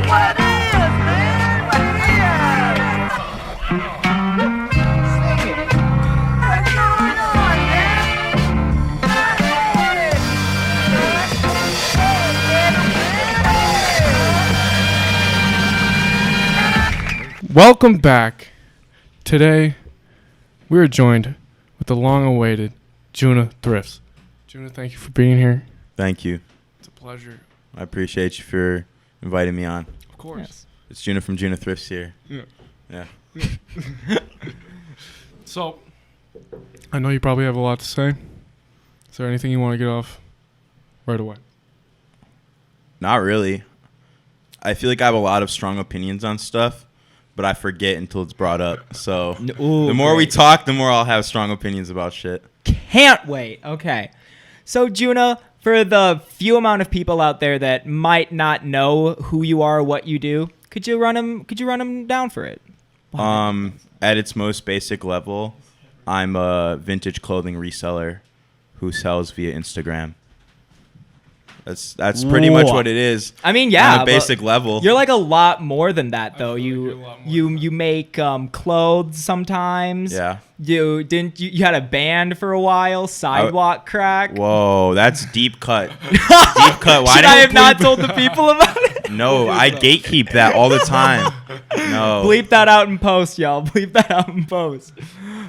what it is, man. What it is. Sing it. What's going on, man? Welcome back. Today, we are joined with the long-awaited Juna Thrifts. Juna, thank you for being here. Thank you. It's a pleasure. I appreciate you for inviting me on. Of course. Yes. It's Juna from Juna Thrifts here. Yeah. Yeah. So, I know you probably have a lot to say. Is there anything you want to get off right away? Not really. I feel like I have a lot of strong opinions on stuff, but I forget until it's brought up. So Ooh, the more we great. talk, the more I'll have strong opinions about shit. Can't wait. Okay. So, Juna, for the few amount of people out there that might not know who you are, what you do, could you run them down for it? At its most basic level, I'm a vintage clothing reseller who sells via Instagram. That's pretty much what it is. I mean, yeah, on a basic level. You're like a lot more than that, though. feel like You you're a lot more you than you make clothes sometimes. Yeah. You had a band for a while, Sidewalk Crack. Whoa, that's deep cut. Deep cut. Why Should I have didn't not told the people about it? No, I gatekeep that all the time. No. Bleep that out in post, y'all. Bleep that out in post.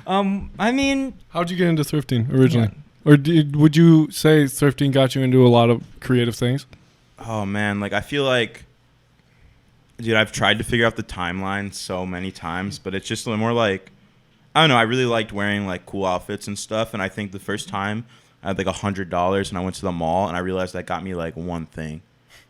I mean, How'd you get into thrifting originally? Or would you say thrifting got you into a lot of creative things? Oh man, like I feel like, dude, I've tried to figure out the timeline so many times, but it's just more like, I don't know. I really liked wearing like cool outfits and stuff, and I think the first time I had like $100 and I went to the mall and I realized that got me like one thing,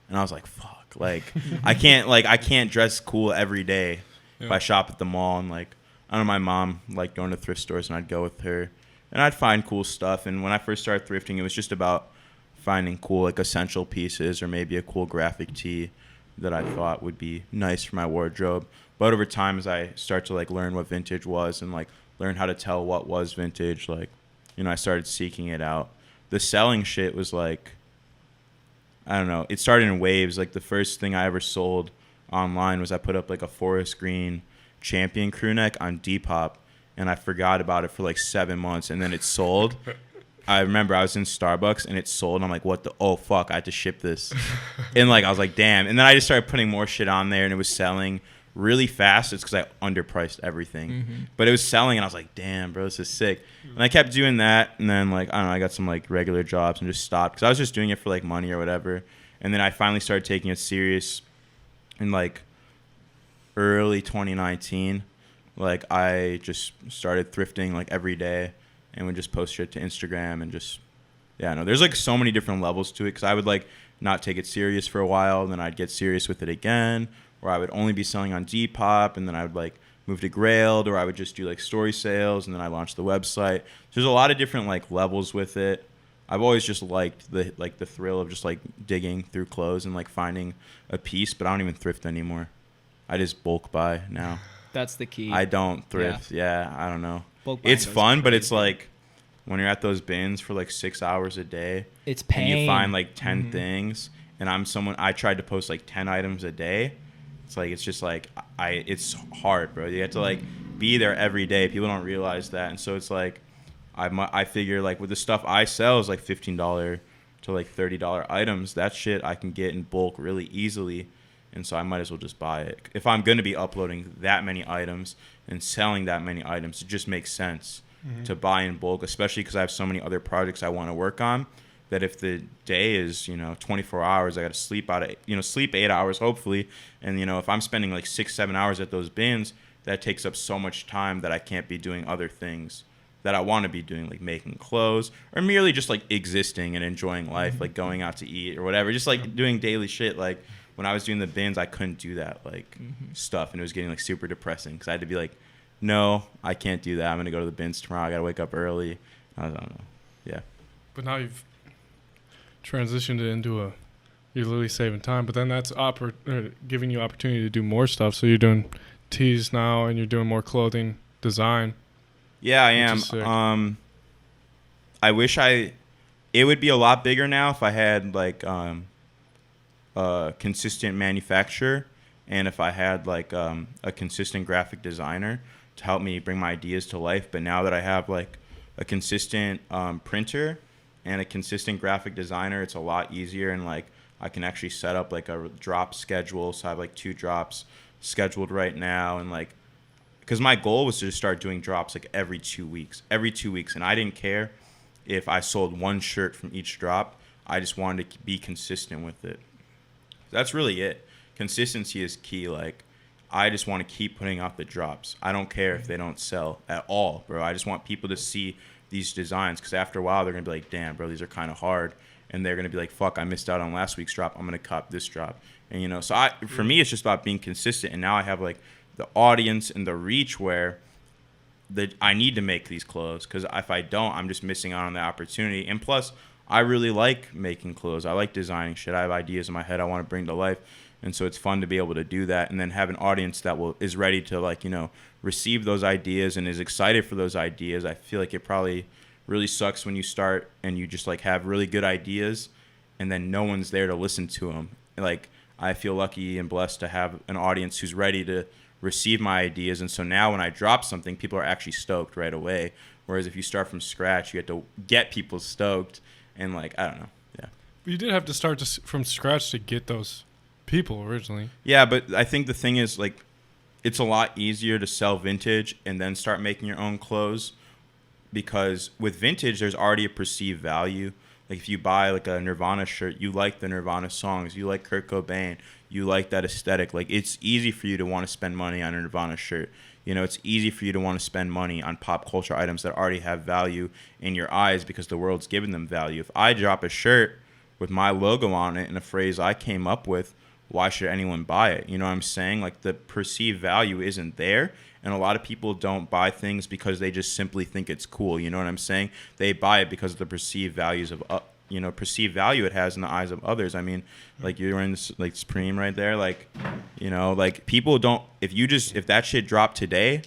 and I was like, fuck, like I can't dress cool every day if I shop at the mall. And like, I don't know, my mom liked going to thrift stores and I'd go with her and I'd find cool stuff. And when I first started thrifting, it was just about finding cool like essential pieces or maybe a cool graphic tee that I thought would be nice for my wardrobe. But over time, as I start to like learn what vintage was and like learn how to tell what was vintage, like, you know, I started seeking it out. The selling shit was like, I don't know, it started in waves. Like the first thing I ever sold online was I put up like a forest green Champion crew neck on Depop, and I forgot about it for like 7 months, and then it sold. I remember I was in Starbucks and it sold, and I'm like, what the, oh fuck, I had to ship this. And like I was like, damn. And then I just started putting more shit on there and it was selling really fast. It's because I underpriced everything. But it was selling and I was like, damn, bro, this is sick. And I kept doing that, and then like, I don't know, I got some like regular jobs and just stopped because I was just doing it for like money or whatever. And then I finally started taking it serious in like early 2019. Like I just started thrifting like every day and would just post shit to Instagram and just, yeah, no, there's like so many different levels to it because I would like not take it serious for a while, and then I'd get serious with it again, or I would only be selling on Depop, and then I would like move to Grailed, or I would just do like story sales, and then I launched the website. So there's a lot of different like levels with it. I've always just liked the thrill of just like digging through clothes and like finding a piece, but I don't even thrift anymore. I just bulk buy now. that's the key. I don't thrift. Yeah, I don't know. Bulk buying It's goes fun, but crazy. it's like when you're at those bins for like 6 hours a day It's and pain. you find like 10 things, and I tried to post like 10 items a day. It's like, it's just like, it's hard, bro. You have to like be there every day. People don't realize that. And so it's like, I figure like with the stuff I sell is like $15 to like $30 items. That shit I can get in bulk really easily. And so I might as well just buy it. If I'm going to be uploading that many items and selling that many items, it just makes sense to buy in bulk, especially because I have so many other projects I want to work on, that if the day is, 24 hours, I got to sleep 8 hours, hopefully. And, if I'm spending like 6-7 hours at those bins, that takes up so much time that I can't be doing other things that I want to be doing, like making clothes or merely just like existing and enjoying life, like going out to eat or whatever, just like doing daily shit. Like when I was doing the bins, I couldn't do that stuff, and it was getting like super depressing because I had to be like, no, I can't do that. I'm gonna go to the bins tomorrow. I gotta wake up early. I don't know. Yeah. But now you've transitioned it into you're literally saving time, but then that's giving you opportunity to do more stuff. So you're doing tees now, and you're doing more clothing design. Yeah, I Which am. is sick. I wish it would be a lot bigger now if I had like a consistent manufacturer. and if I had like a consistent graphic designer to help me bring my ideas to life. But now that I have like a consistent printer and a consistent graphic designer, it's a lot easier, and like I can actually set up like a drop schedule. So I have like 2 drops scheduled right now, and like, because my goal was to just start doing drops like every 2 weeks, and I didn't care if I sold 1 shirt from each drop. I just wanted to be consistent with it. That's really it. Consistency is key. Like, I just want to keep putting out the drops. I don't care if they don't sell at all, bro. I just want people to see these designs, because after a while they're gonna be like, damn, bro, these are kind of hard, and they're gonna be like, fuck, I missed out on last week's drop. I'm gonna cop this drop. And you know, so for me, it's just about being consistent. And now I have like the audience and the reach where I need to make these clothes, because if I don't, I'm just missing out on the opportunity. And plus, I really like making clothes. I like designing shit. I have ideas in my head I want to bring to life. And so it's fun to be able to do that, and then have an audience that is ready to, like, you know, receive those ideas and is excited for those ideas. I feel like it probably really sucks when you start and you just like have really good ideas and then no one's there to listen to them. Like, I feel lucky and blessed to have an audience who's ready to receive my ideas. And so now when I drop something, people are actually stoked right away. Whereas if you start from scratch, you have to get people stoked, and like, I don't know. Yeah. But you did have to start from scratch to get those people originally. Yeah, but I think the thing is, like, it's a lot easier to sell vintage and then start making your own clothes, because with vintage there's already a perceived value. Like, if you buy like a Nirvana shirt, you like the Nirvana songs, you like Kurt Cobain, you like that aesthetic. Like, it's easy for you to want to spend money on a Nirvana shirt. You know, it's easy for you to want to spend money on pop culture items that already have value in your eyes, because the world's given them value. If I drop a shirt with my logo on it and a phrase I came up with, why should anyone buy it? You know what I'm saying? Like, the perceived value isn't there. And a lot of people don't buy things because they just simply think it's cool. You know what I'm saying? They buy it because of the perceived values of, perceived value it has in the eyes of others. I mean, like, you're in this, like, Supreme right there. Like, you know, like, people don't, if that shit dropped today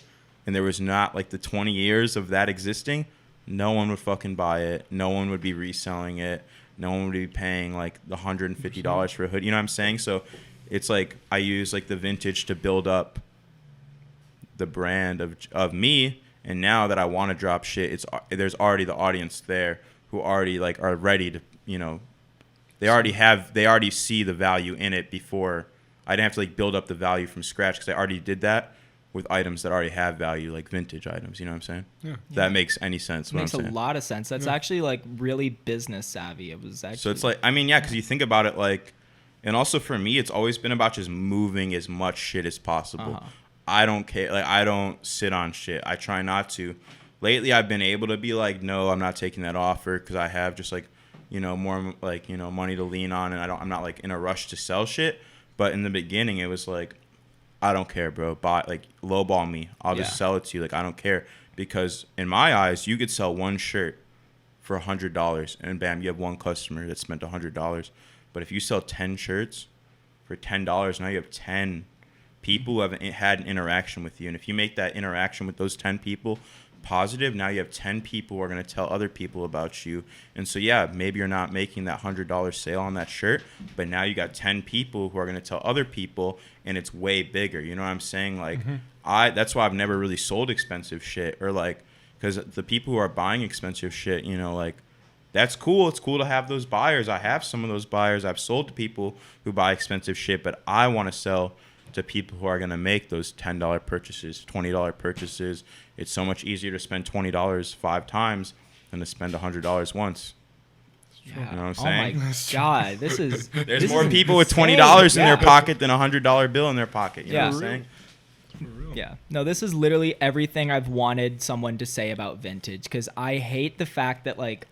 and there was not like the 20 years of that existing, no one would fucking buy it. No one would be reselling it. No one would be paying like the $150 for a hood. You know what I'm saying? So it's like, I use like the vintage to build up the brand of me. And now that I want to drop shit, there's already the audience there who already like are ready to, you know, they already see the value in it before. I didn't have to like build up the value from scratch, because I already did that with items that already have value, like vintage items. You know what I'm saying? Yeah. If that makes any sense. Makes a lot of sense. That's actually like really business savvy. It was actually. So it's like, I mean, yeah, because you think about it, like, and also for me, it's always been about just moving as much shit as possible. Uh-huh. I don't care. Like, I don't sit on shit. I try not to. Lately, I've been able to be like, no, I'm not taking that offer, because I have just like, you know, more like, you know, money to lean on, and I'm not like in a rush to sell shit. But in the beginning, it was like, I don't care, bro. Buy, like, lowball me. I'll just sell it to you. Like, I don't care, because in my eyes, you could sell 1 shirt for $100, and bam, you have 1 customer that spent $100. But if you sell 10 shirts for $10, now you have 10 people who have had an interaction with you. And if you make that interaction with those 10 people positive, now you have 10 people who are going to tell other people about you. And so, yeah, maybe you're not making that $100 sale on that shirt, but now you got 10 people who are going to tell other people, and it's way bigger. You know what I'm saying? Like, that's why I've never really sold expensive shit, or like, because the people who are buying expensive shit, you know, like, that's cool. It's cool to have those buyers. I have some of those buyers. I've sold to people who buy expensive shit, but I want to sell to people who are going to make those $10 purchases, $20 purchases. It's so much easier to spend $20 5 times than to spend $100 once. Yeah. You know what I'm saying? Oh my God, this is. There's this more is people with insane. $20 in their pocket than a $100 bill in their pocket. You know what I'm Yeah. saying? Yeah. No, this is literally everything I've wanted someone to say about vintage, because I hate the fact that like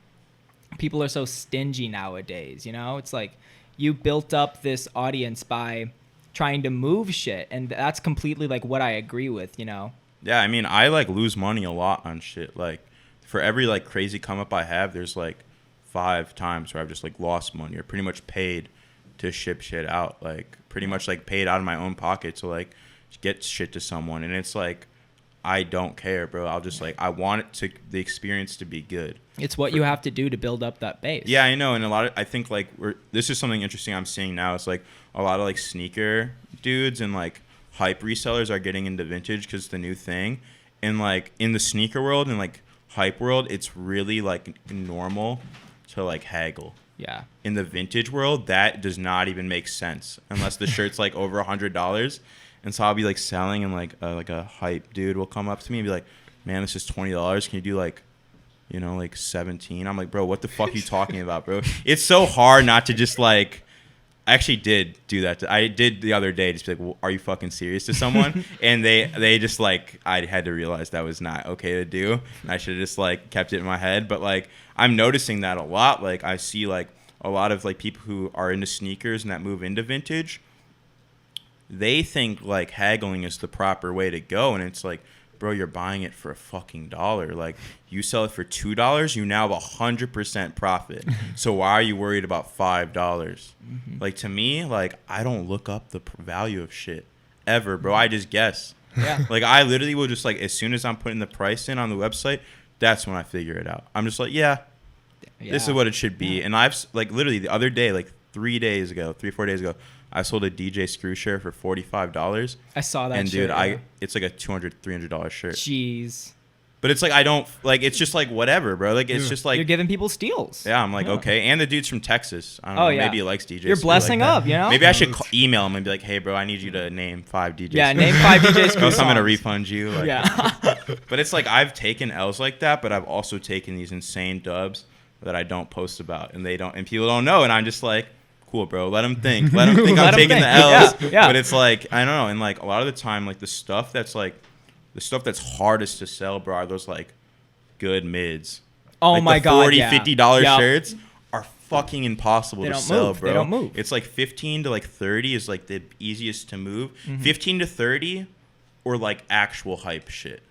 people are so stingy nowadays. You know, it's like you built up this audience by trying to move shit, and that's completely like what I agree with. You know. Yeah, I mean, I like lose money a lot on shit. Like, for every like crazy come up I have, there's like 5 times where I've just like lost money or pretty much paid to ship shit out. Like, pretty much like paid out of my own pocket to like get shit to someone. And it's like, I don't care, bro. I'll just like, I want the experience to be good. It's what you have to do to build up that base. Yeah, I know. And I think like this is something interesting I'm seeing now. It's like a lot of like sneaker dudes and like hype resellers are getting into vintage because it's the new thing. And like in the sneaker world and like hype world, it's really like normal to like haggle. Yeah. In the vintage world, that does not even make sense unless the shirt's like over $100. And so I'll be like selling, and like a hype dude will come up to me and be like, "Man, this is $20. Can you do like, you know, like 17?" I'm like, "Bro, what the fuck are you talking about, bro?" It's so hard not to just like. I actually did do that. I did the other day, just be like, well, "Are you fucking serious?" to someone, and they just like, I had to realize that was not okay to do. And I should have just like kept it in my head. But like, I'm noticing that a lot. Like, I see like a lot of like people who are into sneakers and that move into vintage. They think like haggling is the proper way to go, and it's like, bro, you're buying it for a fucking $1. Like, you sell it for $2, you now have 100% profit. So why are you worried about $5? Mm-hmm. Like, to me, like, I don't look up the value of shit ever, bro. I just guess. Yeah. Like, I literally will just like, as soon as I'm putting the price in on the website, that's when I figure it out. I'm just like, yeah. This is what it should be. And I've like literally the other day, like 4 days ago, I sold a DJ screw shirt for $45. I saw that. And dude, shirt, it's like a $200-$300 shirt. Jeez. But it's like, I don't like, it's just like whatever, bro. Like, it's just like, you're giving people steals. yeah, I'm like, okay. And the dude's from Texas. I don't know. Yeah. Maybe he likes DJs. You're blessing like up, you know? Maybe I should email him and be like, "Hey, bro, I need you to name 5 DJs. Yeah, name 5 DJs. Or else I'm going to refund you. Like, Yeah. But it's like, I've taken L's like that, but I've also taken these insane dubs that I don't post about, and people don't know. And I'm just like, cool, bro. Let them think. Let them think I'm taking the L's. Yeah. But it's like, I don't know. And like a lot of the time, like the stuff that's hardest to sell, bro, are those like good mids. Oh like my the God. $40, $50 shirts are fucking impossible to sell, bro. They don't move. It's like 15 to like 30 is like the easiest to move. 15 to 30 or like actual hype shit.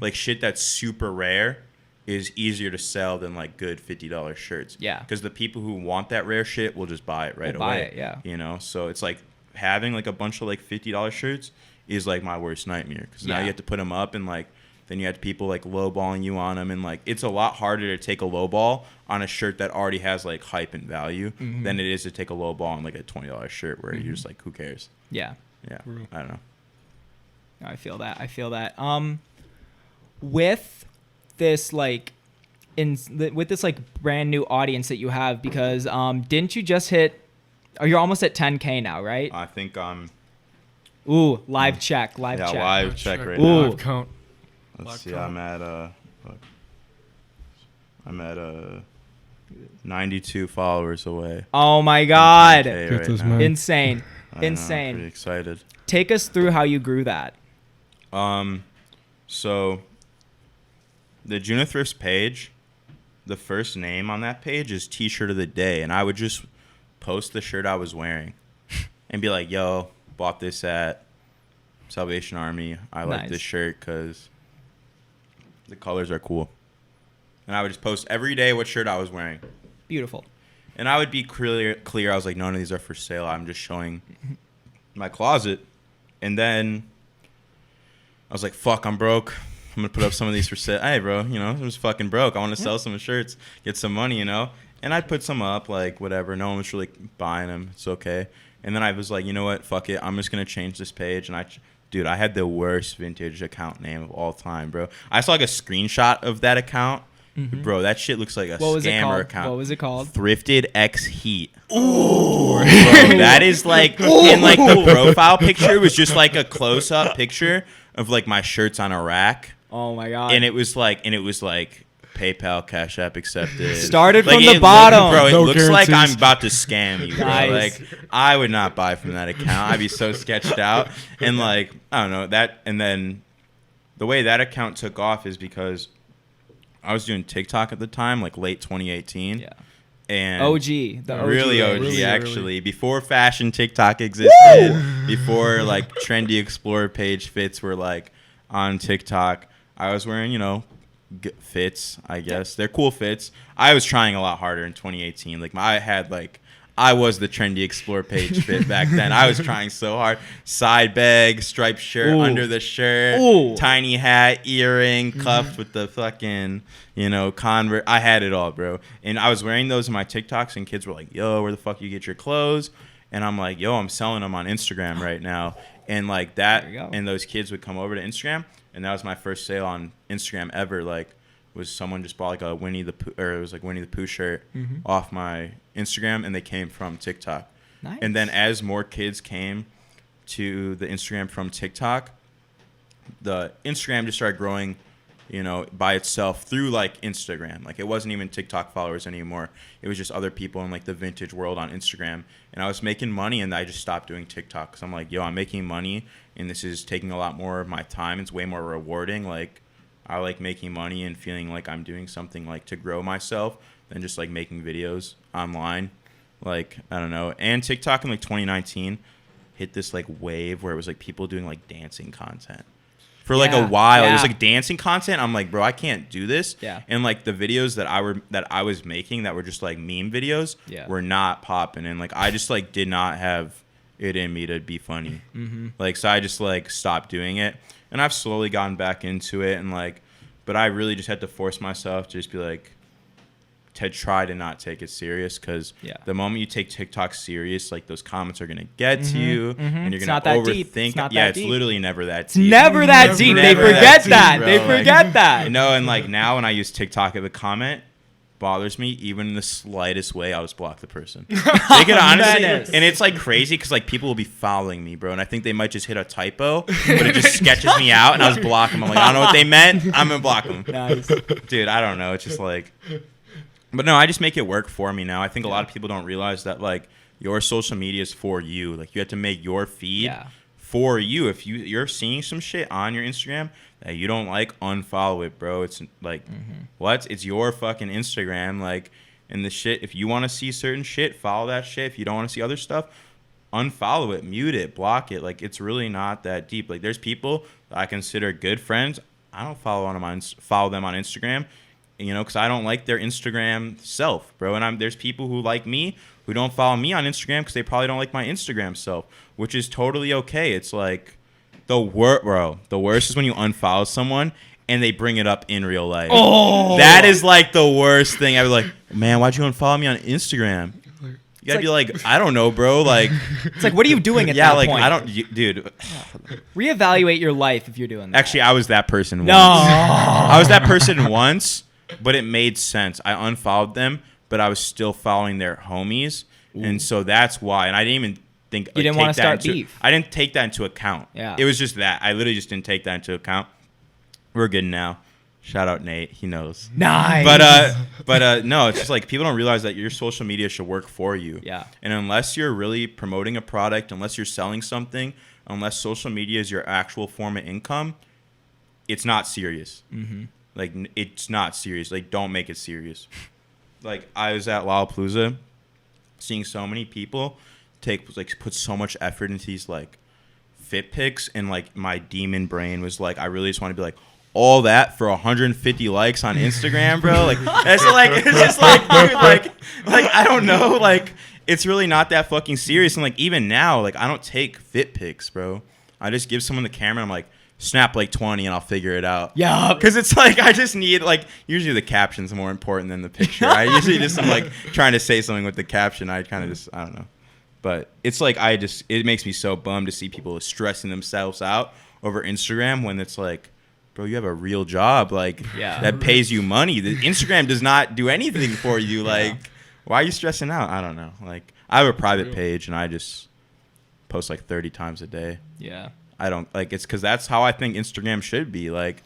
Like shit that's super rare is easier to sell than like good $50 shirts. Yeah. Because the people who want that rare shit will just buy it right away. Buy it, yeah. You know? So it's like having like a bunch of like $50 shirts is like my worst nightmare. Because now you have to put them up, and like then you have people like lowballing you on them, and like it's a lot harder to take a lowball on a shirt that already has like hype and value than it is to take a lowball on like a $20 shirt where you're just like, who cares? Yeah. Yeah. I don't know. I feel that. With this like with this like brand new audience that you have, because didn't you just hit, or you're almost at 10K now, right? I think I'm live check live check right Ooh. now. Live count. Let's see. I'm at 92 followers away. Oh my God. Right Get this now. man. Insane. I know, I'm Insane. pretty excited. Take us through how you grew that. So the Juna Thrifts page, the first name on that page is T-shirt of the day, and I would just post the shirt I was wearing and be like, "Yo, bought this at Salvation Army. I like this shirt because the colors are cool." And I would just post every day what shirt I was wearing. Beautiful. And I would be clear. I was like, none of these are for sale. I'm just showing my closet. And then I was like, fuck, I'm broke. I'm going to put up some of these for sale. Hey, bro, you know, I'm just fucking broke. I want to sell some shirts, get some money, you know. And I'd put some up, like, whatever. No one was really buying them. It's okay. And then I was like, you know what? Fuck it. I'm just going to change this page. And dude, I had the worst vintage account name of all time, bro. I saw like a screenshot of that account. Bro, that shit looks like a scammer account. What was it called? Thrifted X Heat. Ooh. Bro, that is like, and like the profile picture was just like a close up picture of like my shirts on a rack. Oh my God. And it was like PayPal, Cash App accepted. Started like, from the bottom. Bro, it No looks like guarantees. I'm about to scam you, bro. Nice. Like, I would not buy from that account. I'd be so sketched out. And like, I don't know, that, and then the way that account took off is because I was doing TikTok at the time, like late 2018. Yeah. And The OG. really OG, really actually. early. Before fashion TikTok existed, before like trendy Explorer page fits were like on TikTok, I was wearing, you know, fits, I guess. They're cool fits. I was trying a lot harder in 2018. Like I was the trendy Explore page fit back then. I was trying so hard. Side bag, striped shirt under the shirt, tiny hat, earring, cuffed with the fucking, you know, Converse. I had it all, bro. And I was wearing those in my TikToks, and kids were like, yo, where the fuck you get your clothes? And I'm like, yo, I'm selling them on Instagram right now. And like that, and those kids would come over to Instagram, and that was my first sale on Instagram ever. Like, was someone just bought like a Winnie the Pooh, or it was like Winnie the Pooh shirt off my Instagram, and they came from TikTok. Nice. And then as more kids came to the Instagram from TikTok, the Instagram just started growing, you know, by itself through like Instagram. Like, it wasn't even TikTok followers anymore. It was just other people in like the vintage world on Instagram. And I was making money, and I just stopped doing TikTok because I'm like, yo, I'm making money, and this is taking a lot more of my time. It's way more rewarding. Like, I like making money and feeling like I'm doing something like to grow myself than just like making videos online. Like, I don't know. And TikTok in like 2019 hit this like wave where it was like people doing like dancing content. For like a while, it was like dancing content. I'm like, bro, I can't do this. Yeah. And like the videos that I was making that were just like meme videos were not popping, and like I just like did not have it in me to be funny. Like, so I just like stopped doing it, and I've slowly gotten back into it, and like, but I really just had to force myself to just be like, to try to not take it serious, because the moment you take TikTok serious, like those comments are gonna get to you, and you're gonna overthink. It's literally never that deep. It's never that deep. They forget that. They forget that. You know, and like now when I use TikTok, if a comment bothers me even in the slightest way, I'll just block the person. They could honestly, and it's like crazy because like people will be following me, bro, and I think they might just hit a typo, but it just sketches me out, and I just block them. I'm like, I don't know what they meant. I'm gonna block them. Nice. Dude, I don't know. It's just like. But no, I just make it work for me now. I think a lot of people don't realize that like your social media is for you. Like, you have to make your feed for you. If you're seeing some shit on your Instagram that you don't like, unfollow it, bro. It's like, what? It's your fucking Instagram. Like, and the shit, if you want to see certain shit, follow that shit. If you don't want to see other stuff, unfollow it, mute it, block it. Like, it's really not that deep. Like, there's people that I consider good friends. I don't follow them on Instagram. You know, because I don't like their Instagram self, bro. And there's people who like me who don't follow me on Instagram because they probably don't like my Instagram self, which is totally okay. It's like the worst is when you unfollow someone and they bring it up in real life. Oh, that is like the worst thing. I'd be like, man, why'd you unfollow me on Instagram? You gotta be like, I don't know, bro. Like, it's like, what are you doing at that point? I don't, dude. Reevaluate your life if you're doing that. Actually, I was that person once. No. I was that person once. But it made sense. I unfollowed them, but I was still following their homies. And so that's why. And I didn't even think... You didn't want to start beef. I didn't take that into account. Yeah. It was just that. I literally just didn't take that into account. We're good now. Shout out Nate. He knows. Nice. But no, it's just like people don't realize that your social media should work for you. Yeah. And unless you're really promoting a product, unless you're selling something, unless social media is your actual form of income, it's not serious. Like, it's not serious. Like, don't make it serious. Like, I was at Lollapalooza seeing so many people put so much effort into these, like, fit pics, and, like, my demon brain was like, I really just want to be like, all that for 150 likes on Instagram, bro? Like, that's like, it's just like, dude, like, I don't know. Like, it's really not that fucking serious. And, like, even now, like, I don't take fit pics, bro. I just give someone the camera, and I'm like, snap like 20 and I'll figure it out. Yeah. Because it's like, I just need, like, usually the caption's more important than the picture. I usually just, I'm like trying to say something with the caption. I kind of just, I don't know. But it's like, it makes me so bummed to see people stressing themselves out over Instagram when it's like, bro, you have a real job, like, that pays you money. The Instagram does not do anything for you. Like, why are you stressing out? I don't know. Like, I have a private page and I just post like 30 times a day. Yeah. I don't like it's because that's how I think Instagram should be. Like,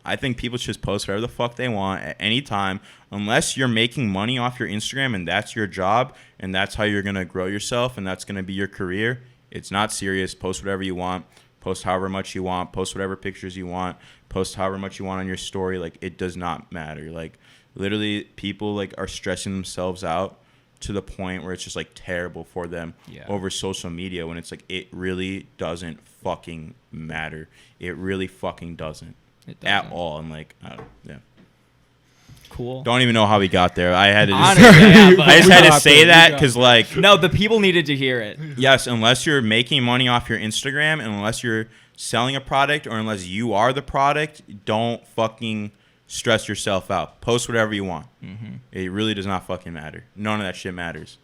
I think people should just post whatever the fuck they want at any time, unless you're making money off your Instagram and that's your job and that's how you're gonna grow yourself and that's gonna be your career. It's not serious. Post whatever you want. Post however much you want. Post whatever pictures you want. Post however much you want on your story. Like, it does not matter. Like, literally, people like are stressing themselves out to the point where it's just like terrible for them over social media, when it's like, it really doesn't fucking matter. It really fucking doesn't at all. And like, I don't, Cool. Don't even know how we got there. I had to just, Honestly, I just had to say that because like, no, the people needed to hear it. Yes, unless you're making money off your Instagram and unless you're selling a product or unless you are the product, don't fucking stress yourself out. Post whatever you want. It really does not fucking matter. None of that shit matters.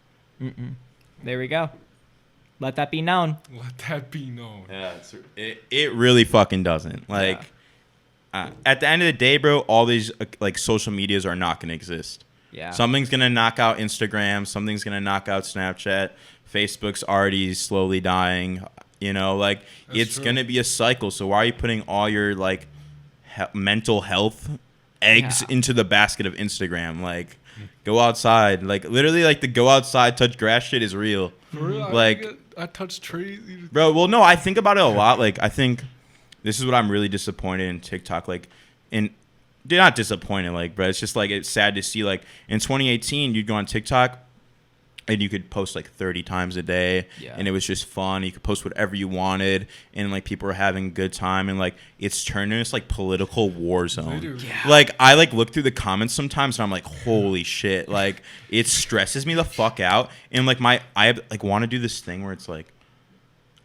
There we go. Let that be known. Let that be known. Yeah, it really fucking doesn't. Like, at the end of the day, bro, all these like social medias are not gonna exist. Yeah. Something's gonna knock out Instagram. Something's gonna knock out Snapchat. Facebook's already slowly dying. You know, like it's gonna be a cycle. So why are you putting all your like mental health eggs into the basket of Instagram? Like, go outside. Like, literally, like the go outside, touch grass shit is real. For real, Like, I touch trees. bro, well, no, I think about it a lot. Like, I think this is what I'm really disappointed in TikTok. Like, they're not disappointed, like, but it's just like it's sad to see. Like, in 2018, you'd go on TikTok and you could post like 30 times a day, and it was just fun. You could post whatever you wanted, and like people were having a good time, and like it's turned into this like political war zone. Like, I like look through the comments sometimes, and I'm like, holy shit! Like, it stresses me the fuck out, and like I like want to do this thing where it's like,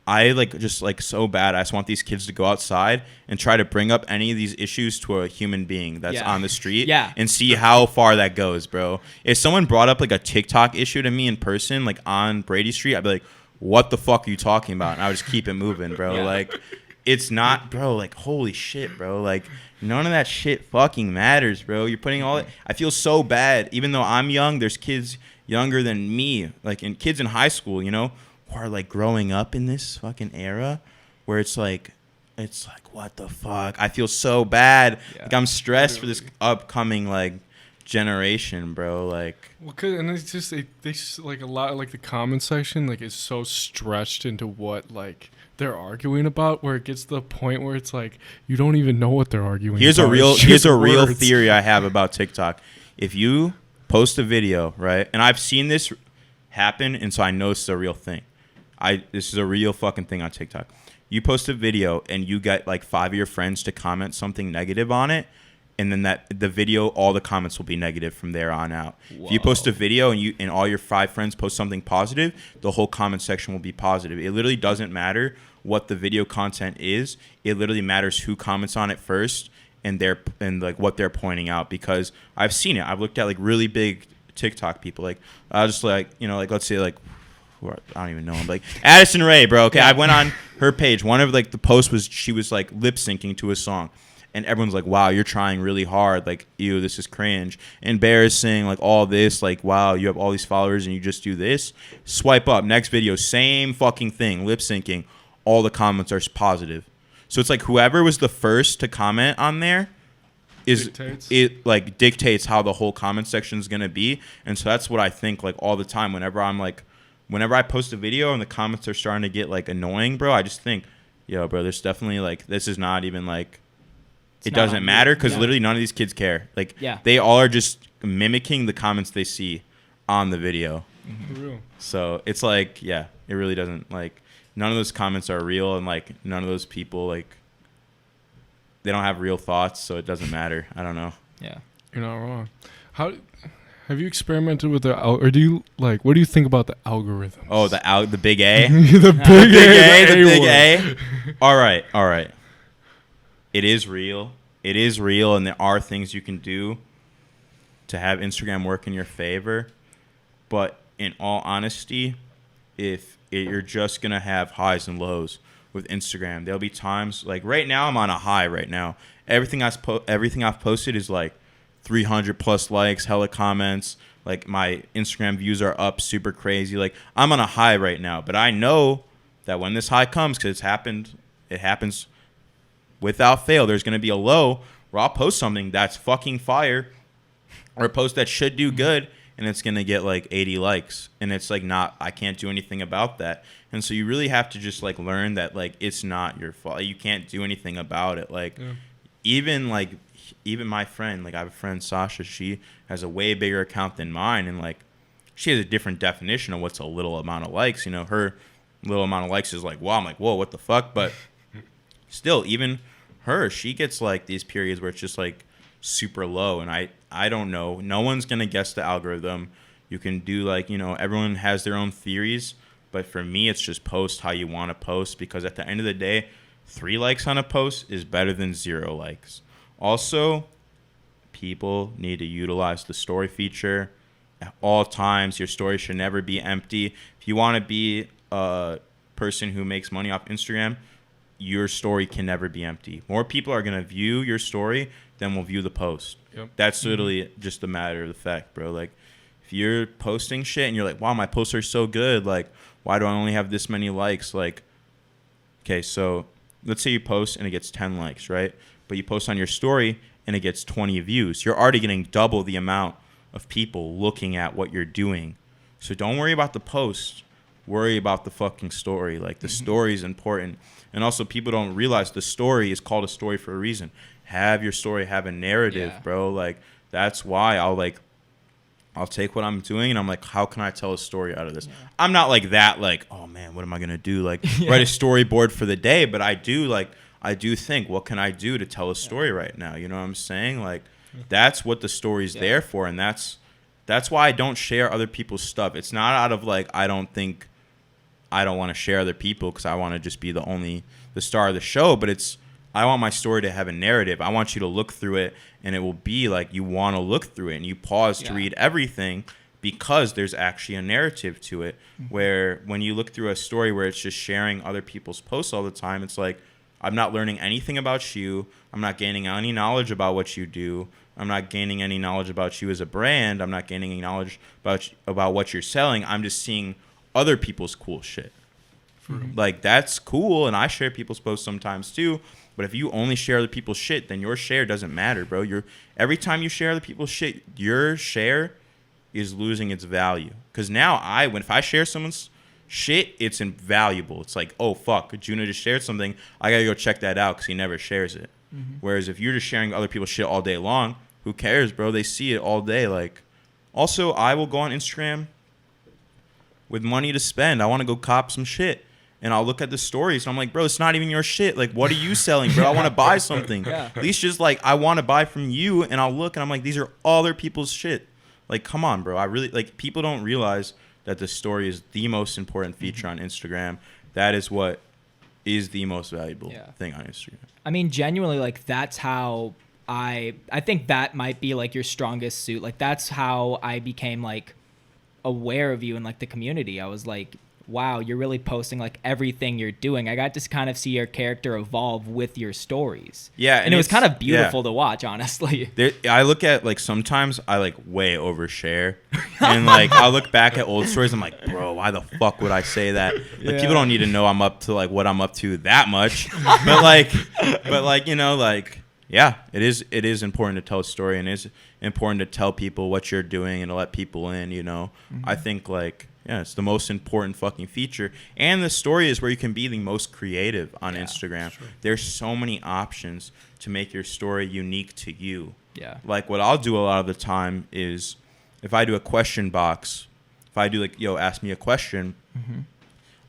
I like just like so bad. I just want these kids to go outside and try to bring up any of these issues to a human being that's on the street and see how far that goes, bro. If someone brought up like a TikTok issue to me in person, like on Brady Street, I'd be like, what the fuck are you talking about? And I would just keep it moving, bro. Like, it's not, bro, like, holy shit, bro. Like, none of that shit fucking matters, bro. You're putting all it. I feel so bad. Even though I'm young, there's kids younger than me, like, and kids in high school, you know, who are like growing up in this fucking era where it's like what the fuck. I feel so bad. Like, I'm stressed for this upcoming like generation, bro. Like, well, and it's just they just, like a lot of, like the comment section like is so stretched into what like they're arguing about, where it gets to the point where it's like you don't even know what they're arguing here's about. Here's a real theory I have about TikTok. If you post a video, right, and I've seen this happen, and so I know this is a real thing. This is a real fucking thing on TikTok. You post a video and you get like 5 of your friends to comment something negative on it, and then the video, all the comments will be negative from there on out. Whoa. If you post a video and all your 5 friends post something positive, the whole comment section will be positive. It literally doesn't matter what the video content is. It literally matters who comments on it first and like what they're pointing out, because I've seen it. I've looked at like really big TikTok people. Like, I'll just like, you know, like let's say like, I don't even know him. Like Addison Rae, bro. Okay, I went on her page. One of like the posts was she was like lip syncing to a song, and everyone's like, "Wow, you're trying really hard. Like, ew, this is cringe, embarrassing. Like all this. Like, wow, you have all these followers and you just do this." Swipe up, next video, same fucking thing, lip syncing. All the comments are positive. So it's like whoever was the first to comment on there dictates how the whole comment section is gonna be, and so that's what I think like all the time whenever I post a video and the comments are starting to get like annoying, bro, I just think, yo, bro, there's definitely like, this is not even like, it doesn't matter, because literally none of these kids care. Like, they all are just mimicking the comments they see on the video. For real. So it's like, it really doesn't, like, none of those comments are real, and like none of those people, like, they don't have real thoughts, so it doesn't matter. I don't know. Yeah. You're not wrong. Have you experimented with or do you like? What do you think about the algorithm? Oh, the big A, the big A. All right. It is real. And there are things you can do to have Instagram work in your favor. But in all honesty, you're just gonna have highs and lows with Instagram. There'll be times like right now I'm on a high right now. Everything I've posted is like 300 plus likes, hella comments. Like, my Instagram views are up super crazy. Like, I'm on a high right now, but I know that when this high comes, because it happens without fail, there's going to be a low where I'll post something that's fucking fire, or a post that should do good, and it's going to get like 80 likes. And it's like, I can't do anything about that. And so you really have to just like learn that like it's not your fault. You can't do anything about it. Like, even my friend, like I have a friend, Sasha, she has a way bigger account than mine, and like she has a different definition of what's a little amount of likes. You know, her little amount of likes is like, wow, I'm like, whoa, what the fuck? But still, even her, she gets like these periods where it's just like super low, and I don't know. No one's gonna guess the algorithm. You can do like, you know, everyone has their own theories, but for me, it's just post how you want to post, because at the end of the day, 3 likes on a post is better than 0 likes. Also, people need to utilize the story feature at all times. Your story should never be empty. If you want to be person who makes money off Instagram, your story can never be empty. More people are going to view your story than will view the post. Yep. That's literally just a matter of the fact, bro. Like, if you're posting shit and you're like, wow, my posts are so good, like, why do I only have this many likes? Like, okay, so let's say you post and it gets 10 likes, right? But you post on your story and it gets 20 views. You're already getting double the amount of people looking at what you're doing. So don't worry about the post. Worry about the fucking story. Like, the story is important. And also, people don't realize the story is called a story for a reason. Have your story have a narrative, bro. Like, that's why I'll take what I'm doing and I'm like, how can I tell a story out of this? I'm not like that, like, oh man, what am I gonna do? Like, write a storyboard for the day. But I do think, what can I do to tell a story right now? You know what I'm saying? Like, that's what the story's there for, and that's why I don't share other people's stuff. It's not out of like, I don't want to share other people because I want to just be the star of the show, but it's, I want my story to have a narrative. I want you to look through it and it will be like you want to look through it and you pause to read everything because there's actually a narrative to it. Where when you look through a story where it's just sharing other people's posts all the time, it's like, I'm not learning anything about you. I'm not gaining any knowledge about what you do. I'm not gaining any knowledge about you as a brand. I'm not gaining any knowledge about what you're selling. I'm just seeing other people's cool shit. Like, that's cool, and I share people's posts sometimes too. But if you only share other people's shit, then your share doesn't matter, bro. Every time you share other people's shit, your share is losing its value. Because now if I share someone's shit, it's invaluable. It's like, oh fuck, Juna just shared something. I gotta go check that out because he never shares it. Whereas if you're just sharing other people's shit all day long, who cares, bro? They see it all day. Like, also, I will go on Instagram with money to spend. I want to go cop some shit. And I'll look at the stories and I'm like, bro, it's not even your shit. Like, what are you selling, bro? I want to buy something. At least just like, I want to buy from you. And I'll look and I'm like, these are other people's shit. Like, come on, bro. I really, like, people don't realize that the story is the most important feature on Instagram. That is what is the most valuable thing on Instagram. I mean, genuinely, like, that's how I think that might be like your strongest suit. Like, that's how I became like aware of you in like the community. I was like, wow, you're really posting like everything you're doing. I got to kind of see your character evolve with your stories. Yeah. And it was kind of beautiful to watch, honestly. I look at, like, sometimes I like way overshare. And like, I'll look back at old stories. I'm like, bro, why the fuck would I say that? Like, people don't need to know I'm up to like what I'm up to that much. but like, you know, like, yeah, it is important to tell a story, and it's important to tell people what you're doing and to let people in, you know. I think, like, yeah, it's the most important fucking feature. And the story is where you can be the most creative on Instagram. Sure. There's so many options to make your story unique to you. Yeah. Like, what I'll do a lot of the time is, if I do a question box, if I do like, yo, ask me a question,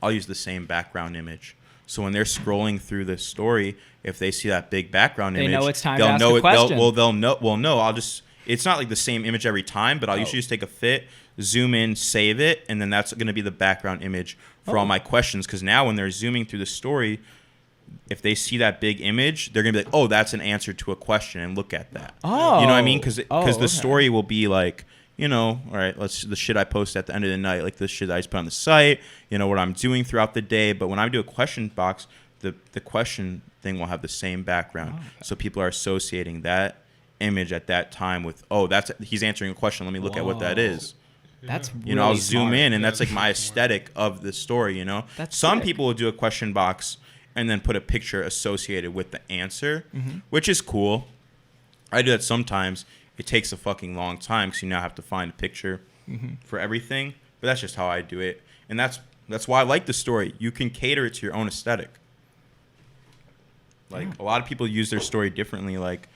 I'll use the same background image. So when they're scrolling through the story, if they see that big background image, know it's time to ask a question. They'll know. I'll just, it's not like the same image every time, but I'll usually just take a fit, zoom in, save it, and then that's going to be the background image for all my questions. Because now when they're zooming through the story, if they see that big image, they're going to be like, oh, that's an answer to a question, and look at that. Oh. You know what I mean? Because the story will be like, you know, all right, the shit I post at the end of the night, like the shit that I just put on the site, you know, what I'm doing throughout the day. But when I do a question box, the question thing will have the same background. Okay. So people are associating that image at that time with, oh, he's answering a question. Let me look at what that is. That's really, you know, I'll zoom in, and that's like my aesthetic of the story, you know. Some people will do a question box and then put a picture associated with the answer, which is cool. I do that sometimes. It takes a fucking long time because you now have to find a picture for everything. But that's just how I do it. And that's why I like the story. You can cater it to your own aesthetic. Like, a lot of people use their story differently. Like,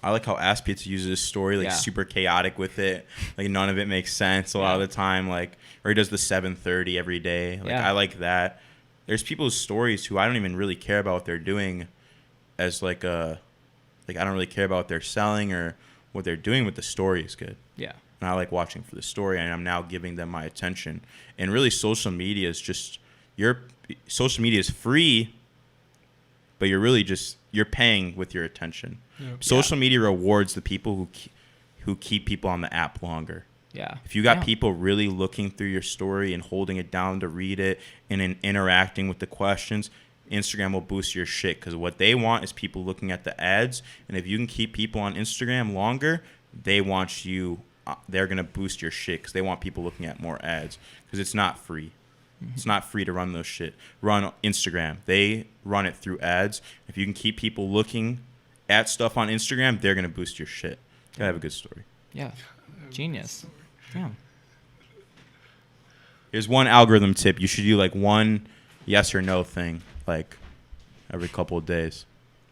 I like how Ass Pizza uses his story, like, super chaotic with it. Like, none of it makes sense a lot of the time. Like, or he does the 7:30 every day. Like, I like that. There's people's stories who I don't even really care about what they're doing as, like, I don't really care about what they're selling or what they're doing, but the story is good. Yeah. And I like watching for the story, and I'm now giving them my attention. And really, social media is just, social media is free, but you're paying with your attention. Yep. Social media rewards the people who keep people on the app longer. Yeah. If you got people really looking through your story and holding it down to read it and then interacting with the questions, Instagram will boost your shit, because what they want is people looking at the ads. And if you can keep people on Instagram longer, they want you. They're gonna boost your shit because they want people looking at more ads, because it's not free. It's not free to run those shit. Run Instagram. They run it through ads. If you can keep people looking at stuff on Instagram, they're gonna boost your shit. Gotta have a good story. Yeah. Genius. Yeah. Here's one algorithm tip. You should do like one yes or no thing, like every couple of days.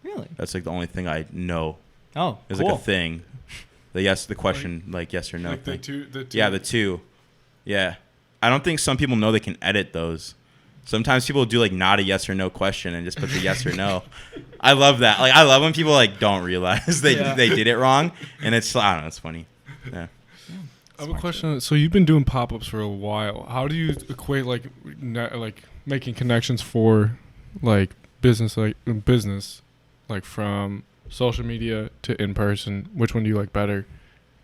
Really? That's like the only thing I know. Oh, It's cool. like a thing. The question, like yes or no Like thing. the two. Yeah, the two. Yeah. I don't think some people know they can edit those. Sometimes people do like not a yes or no question and just put the yes or no. I love that. Like I love when people like don't realize they did it wrong, and it's, I don't know, it's funny. Yeah. I have a question. So you've been doing pop-ups for a while. How do you equate like making connections for like business like from social media to in person? Which one do you like better,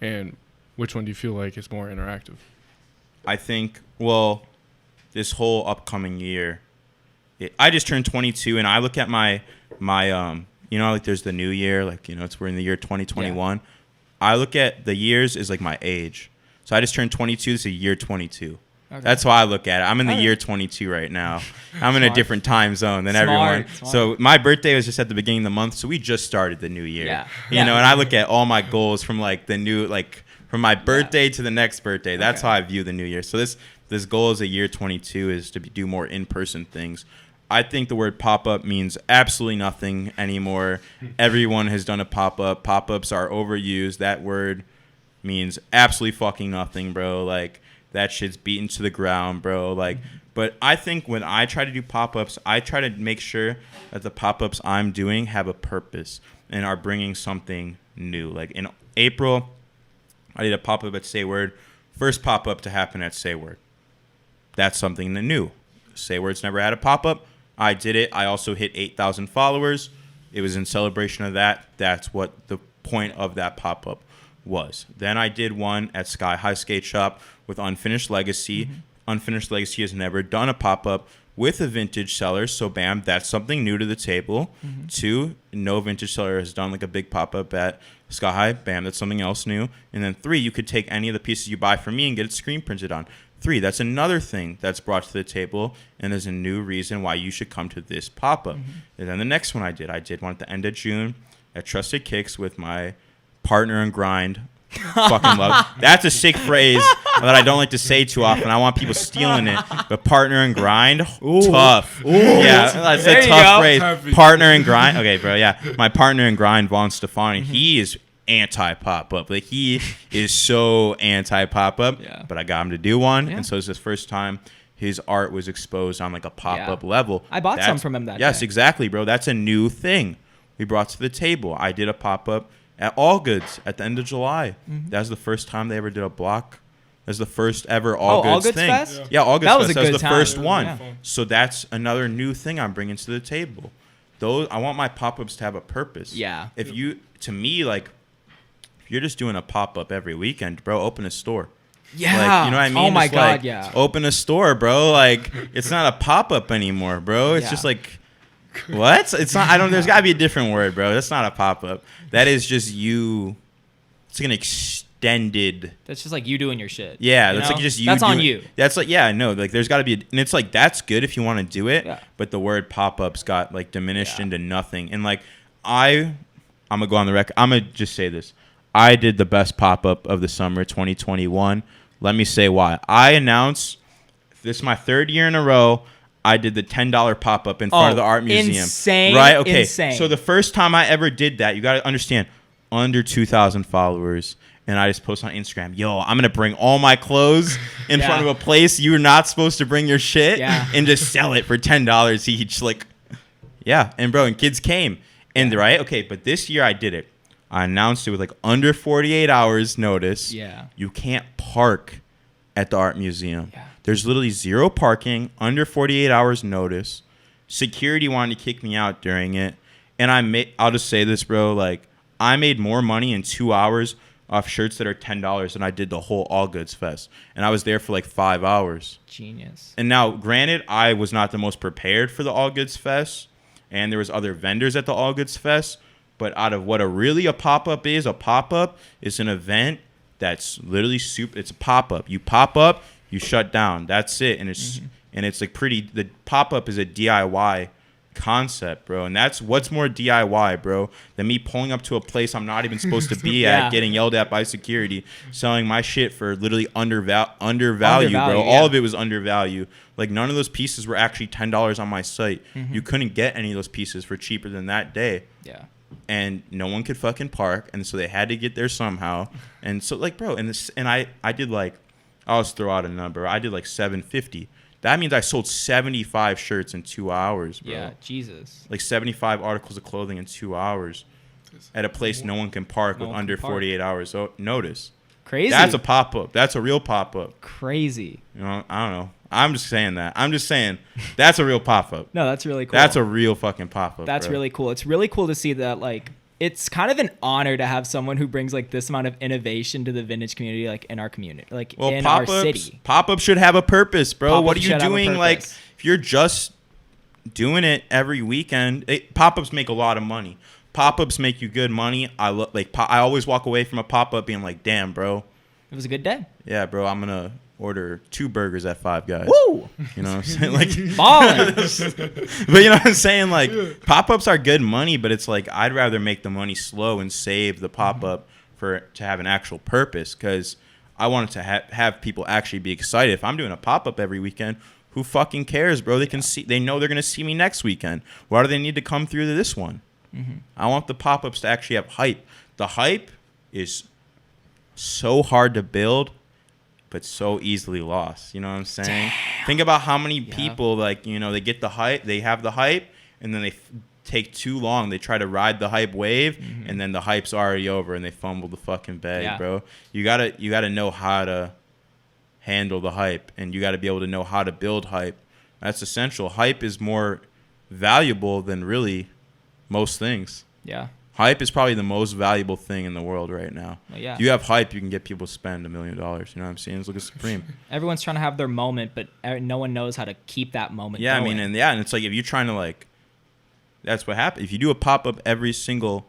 and which one do you feel like is more interactive? I think, well, this whole upcoming year, I just turned 22, and I look at my you know, like there's the new year, like, you know, we're in the year 2021. Yeah. I look at the years as like my age. So I just turned 22. This is year 22. Okay. That's how I look at it. I'm in the year 22 right now. I'm in a different time zone than everyone. So my birthday was just at the beginning of the month. So we just started the new year. Yeah. You know, and I look at all my goals from like the new, like from my birthday to the next birthday. That's how I view the new year. So this goal as a year 22 is to do more in-person things. I think the word pop-up means absolutely nothing anymore. Everyone has done a pop-up. Pop-ups are overused. That word means absolutely fucking nothing, bro. Like, that shit's beaten to the ground, bro. Like, but I think when I try to do pop-ups, I try to make sure that the pop-ups I'm doing have a purpose and are bringing something new. Like, in April, I did a pop-up at Say Word. First pop-up to happen at Say Word. That's something new. Say Word's never had a pop-up. I did it. I also hit 8,000 followers. It was in celebration of that. That's what the point of that pop-up was. Then I did one at Sky High Skate Shop with Unfinished Legacy. Unfinished Legacy has never done a pop-up with a vintage seller. So, bam, that's something new to the table. 2, no vintage seller has done like a big pop-up at Sky High. Bam, that's something else new. And then 3, you could take any of the pieces you buy from me and get it screen printed on. 3, that's another thing that's brought to the table, and there's a new reason why you should come to this pop-up. And then the next one I did one at the end of June at Trusted Kicks with my partner in grind. Fucking love. That's a sick phrase that I don't like to say too often. I want people stealing it. But partner in grind, tough. Yeah, that's a tough phrase. Heavy. Partner in grind. Okay, bro, yeah. My partner in grind, Vaughn Stefani, he is anti-pop-up. Like, he is so anti-pop-up, but I got him to do one, and so it's his first time his art was exposed on like a pop-up level. I bought some from him that day. Yes, exactly, bro. That's a new thing we brought to the table. I did a pop-up at All Goods at the end of July. That was the first time they ever did a block. That's the first ever All Goods thing. Fest? Yeah, All Goods that was Fest. A that good was the time. first one. Yeah. So that's another new thing I'm bringing to the table. I want my pop-ups to have a purpose. Yeah. To me, like, if you're just doing a pop-up every weekend, bro, open a store. Yeah. Like, you know what I mean? Oh my It's God, like, yeah. Open a store, bro. Like, it's not a pop-up anymore, bro. It's just like, what? It's not. There's got to be a different word, bro. That's not a pop-up. That is just you. It's like an extended. That's just like you doing your shit. Yeah, that's like just you. That's on you. That's like, yeah, no, like there's got to be, and it's like that's good if you want to do it, but the word pop-ups got like diminished into nothing. And like I'm gonna go on the record. I'm gonna just say this. I did the best pop-up of the summer 2021. Let me say why. I announced this is my 3rd year in a row. I did the $10 pop-up in front of the art museum. Insane. Right? Okay. Insane. So the first time I ever did that, you got to understand, under 2,000 followers. And I just post on Instagram, yo, I'm going to bring all my clothes in front of a place you're not supposed to bring your shit and just sell it for $10 each. Like, yeah. And bro, and kids came. And right? Okay. But this year I did it. I announced it with like under 48 hours notice. Yeah. You can't park at the art museum. Yeah. There's literally 0 parking, under 48 hours notice. Security wanted to kick me out during it. And I'll just say this, bro, like I made more money in 2 hours off shirts that are $10, and I did the whole All Goods Fest, and I was there for like 5 hours. Genius. And now, granted, I was not the most prepared for the All Goods Fest, and there was other vendors at the All Goods Fest. But out of what a pop-up is an event that's literally super. It's a pop-up. You pop up, you shut down. That's it. And it's like the pop-up is a DIY concept, bro. And that's what's more DIY, bro, than me pulling up to a place I'm not even supposed to be at, getting yelled at by security, selling my shit for literally undervalue, bro. All of it was undervalue. Like, none of those pieces were actually $10 on my site. You couldn't get any of those pieces for cheaper than that day. Yeah. And no one could fucking park, and so they had to get there somehow. And so, like, bro, and I did, like, I'll just throw out a number. I did like 750. That means I sold 75 shirts in 2 hours, bro. Yeah, Jesus. Like 75 articles of clothing in 2 hours at a place no one can park with under 48 hours notice. Crazy. That's a pop-up. That's a real pop-up. Crazy. You know, I don't know. I'm just saying that. I'm just saying that's a real pop-up. No, that's really cool. That's a real fucking pop-up. That's bro. really cool. It's really cool to see that, like, it's kind of an honor to have someone who brings like this amount of innovation to the vintage community, like in our community, like in our city. Pop-ups should have a purpose, bro. Pop-ups what are you doing? Like, if you're just doing it every weekend, pop-ups make a lot of money. Pop-ups make you good money. I always walk away from a pop-up being like, damn, bro. It was a good day. Yeah, bro. I'm gonna order 2 burgers at Five Guys. Woo! You know what I'm saying? Like, ballin'. But you know what I'm saying? Like, pop-ups are good money, but it's like I'd rather make the money slow and save the pop-up to have an actual purpose, because I wanted to have people actually be excited. If I'm doing a pop-up every weekend, who fucking cares, bro? They can see. They know they're gonna see me next weekend. Why do they need to come through to this one? I want the pop-ups to actually have hype. The hype is so hard to build, but so easily lost. You know what I'm saying? Damn. Think about how many people, like, you know, they get the hype, they have the hype, and then they take too long. They try to ride the hype wave, and then the hype's already over, and they fumble the fucking bag, bro. You gotta know how to handle the hype, and you gotta be able to know how to build hype. That's essential. Hype is more valuable than really most things. Yeah. Hype is probably the most valuable thing in the world right now. Well, yeah. If you have hype, you can get people to spend $1 million. You know what I'm saying? Just look at Supreme. Everyone's trying to have their moment, but no one knows how to keep that moment Yeah, going. I mean, and it's like, if you're trying to, like, that's what happens. If you do a pop-up every single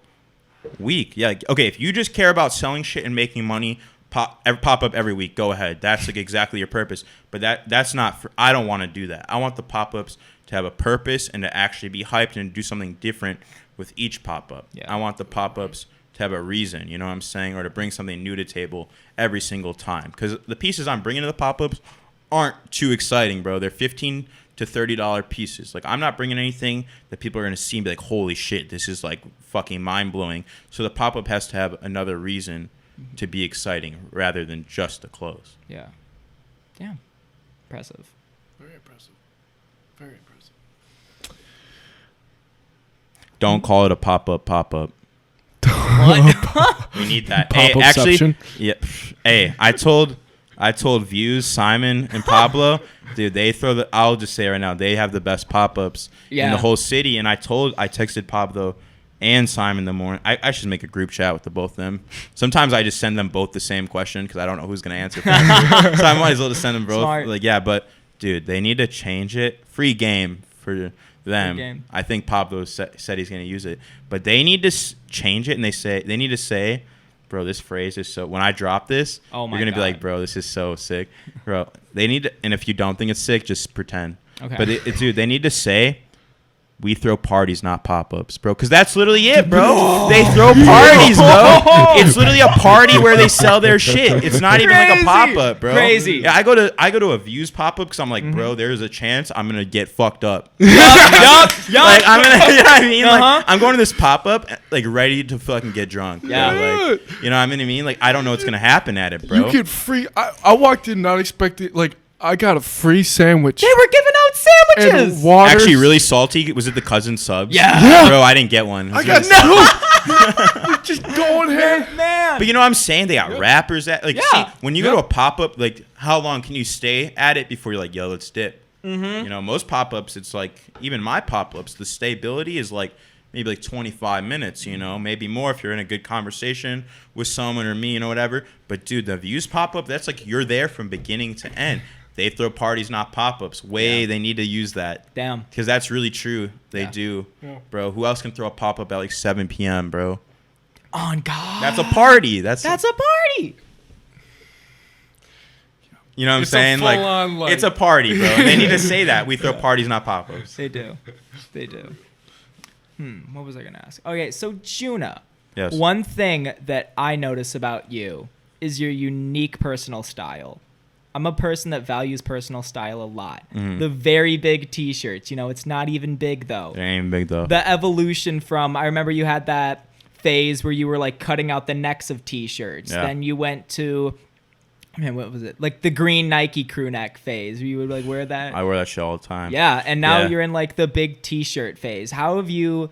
week, okay, if you just care about selling shit and making money, pop-up every week, go ahead. That's, like, exactly your purpose. But that's not I don't want to do that. I want the pop-ups to have a purpose and to actually be hyped and do something different with each pop-up. I want the pop-ups to have a reason, you know what I'm saying, or to bring something new to table every single time. Because the pieces I'm bringing to the pop-ups aren't too exciting, bro. They're $15 to $30 pieces. Like, I'm not bringing anything that people are going to see and be like, holy shit, this is, like, fucking mind-blowing. So the pop-up has to have another reason to be exciting rather than just the clothes. Yeah. Damn. Impressive. Very impressive. Very impressive. Don't call it a pop-up. What? We need that. Pop-upception? Hey, actually, yeah. Hey, I told Views, Simon, and Pablo, dude, I'll just say it right now, they have the best pop-ups in the whole city. And I texted Pablo and Simon in the morning. I should make a group chat with the both of them. Sometimes I just send them both the same question because I don't know who's going to answer. So I might as well just send them both. Smart. Like, yeah, but dude, they need to change it. Free game for them. I think Pablo said he's going to use it, but they need to change it, and they need to say, bro, this phrase is so, when I drop this, you're going to be like, bro, this is so sick, bro. They need to, and if you don't think it's sick, just pretend. Okay. But dude, they need to say, we throw parties, not pop-ups, bro. Because that's literally it, bro. They throw parties, bro. It's literally a party where they sell their shit. It's not even like a pop-up, bro. Crazy. Yeah, I go to a Views pop-up because I'm like, bro, there's a chance I'm gonna get fucked up. Yup. Like, I'm gonna, you know what I mean? Like, I'm going to this pop-up like ready to fucking get drunk. Yeah. Bro. Like, you know what I mean? Like, I don't know what's gonna happen at it, bro. You get free. I walked in not expecting, like, I got a free sandwich. They were giving out sandwiches. And water. Actually, really salty. Was it the cousin subs? Yeah. Bro, I didn't get one. I got no. Just going here. Man. But you know what I'm saying? They got rappers at, like, see, when you go to a pop-up, like, how long can you stay at it before you're like, yo, let's dip? You know, most pop-ups, it's like, even my pop-ups, the stability is like maybe like 25 minutes, you know, maybe more if you're in a good conversation with someone or me, you know, whatever. But dude, the views pop up, that's like you're there from beginning to end. They throw parties, not pop-ups. They need to use that. Damn. Because that's really true. They do. Yeah. Bro, who else can throw a pop-up at like 7 p.m., bro? On God. That's a party. That's a party. You know what I'm saying? Like, it's a party, bro. They need to say that. We throw parties, not pop-ups. They do. What was I going to ask? Okay, so Juna. Yes. One thing that I notice about you is your unique personal style. I'm a person that values personal style a lot. Mm-hmm. The very big T-shirts, you know, it's not even big though. It ain't even big though. The evolution from, I remember you had that phase where you were like cutting out the necks of T-shirts. Yeah. Then you went to, man, what was it? Like the green Nike crew neck phase where you would like wear that. I wear that shit all the time. Yeah, and now you're in like the big T-shirt phase. How have you...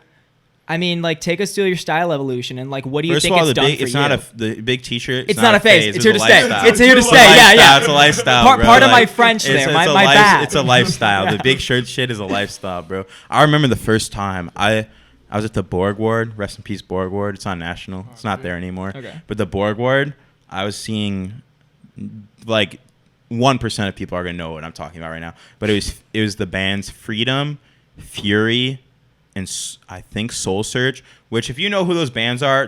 I mean, like, take us through your style evolution and like, what do you think it's done for you? The big T-shirt. It's not a phase. It's here to stay. Lifestyle. It's here to stay. Yeah. It's a lifestyle. Bro. Part of my French there. My bad. It's a lifestyle. The big shirt shit is a lifestyle, bro. I remember the first time I was at the Borg Ward. Rest in peace, Borg Ward. It's on National. It's not there anymore. Okay. But the Borg Ward, I was seeing like 1% of people are gonna know what I'm talking about right now. But it was the bands Freedom, Fury, and I think Soul Search, which if you know who those bands are,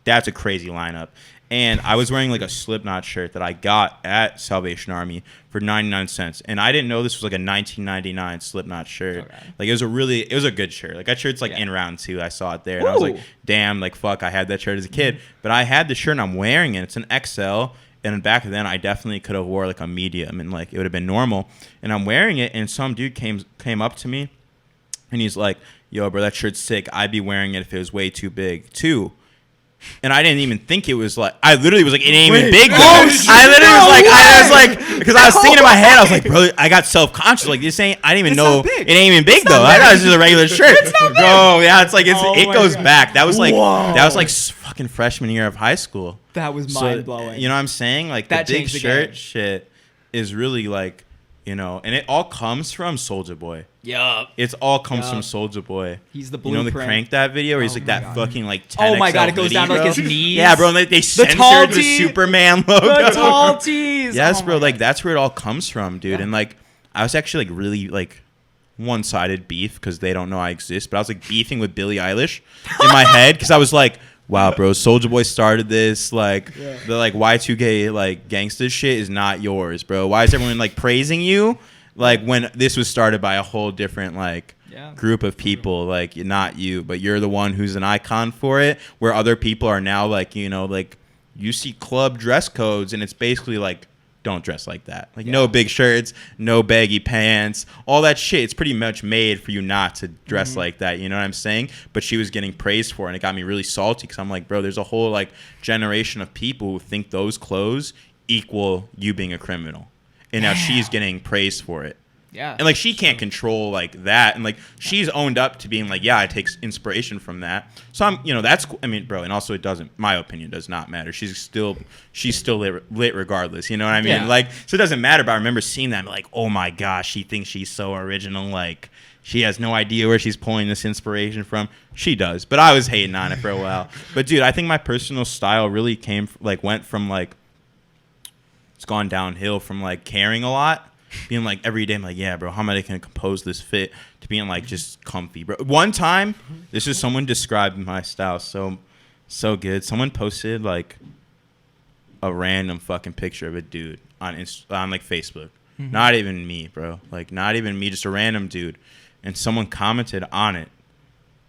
that's a crazy lineup. And I was wearing like a Slipknot shirt that I got at Salvation Army for 99 cents. And I didn't know this was like a 1999 Slipknot shirt. Okay. Like it was a good shirt. Like that shirt's like in round 2. I saw it there and I was like, damn, like fuck, I had that shirt as a kid. But I had the shirt and I'm wearing it. It's an XL. And back then I definitely could have wore like a medium and like it would have been normal. And I'm wearing it and some dude came up to me and he's like, yo, bro, that shirt's sick. I'd be wearing it if it was way too big, too. And I didn't even think it was like, I literally was like, it ain't even big, though. I was like, because I was thinking in my head, I was like, bro, I got self-conscious. Like, this ain't, I didn't even know, it ain't even big, though. I thought it was just a regular shirt. It's not big. Bro, yeah, it's like, it goes back. That was like, fucking freshman year of high school. That was mind-blowing. You know what I'm saying? Like, the big shirt shit is really like, you know, and it all comes from Soulja Boy. Yup. It all comes from Soulja Boy. He's the blueprint. You know the Crank That video where he's like that fucking like 10 Oh my God, it goes hoodie, down to bro. like his knees. Yeah, bro, and they censored the Superman logo. The tall tees. Yes, bro, like that's where it all comes from, dude. Yeah. And like I was actually like really like one-sided beef because they don't know I exist, but I was like beefing with Billie Eilish in my head because I was like, wow, bro, Soulja Boy started this. Like, the like Y2K like gangsta shit is not yours, bro. Why is everyone like praising you? Like when this was started by a whole different like group of people, like not you, but you're the one who's an icon for it. Where other people are now like, you know, like you see club dress codes and it's basically like, don't dress like that. Like no big shirts, no baggy pants, all that shit. It's pretty much made for you not to dress like that. You know what I'm saying? But she was getting praised for it, and it got me really salty because I'm like, bro, there's a whole like generation of people who think those clothes equal you being a criminal. And now she's getting praised for it. Yeah. And like she can't control like that. And like she's owned up to being like, yeah, I take inspiration from that. So I'm, you know, that's, I mean, bro, and also it doesn't, my opinion does not matter. She's still lit regardless. You know what I mean? Yeah. Like, so it doesn't matter. But I remember seeing that and like, oh my gosh, she thinks she's so original. Like she has no idea where she's pulling this inspiration from. She does. But I was hating on it for a while. But dude, I think my personal style really went from like, it's gone downhill from like caring a lot, being like every day I'm like, yeah, bro, how am I going to compose this fit, to being like just comfy, bro. One time, this is someone described my style so good. Someone posted like a random fucking picture of a dude on like Facebook. Mm-hmm. Not even me, bro. Like not even me, just a random dude. And someone commented on it,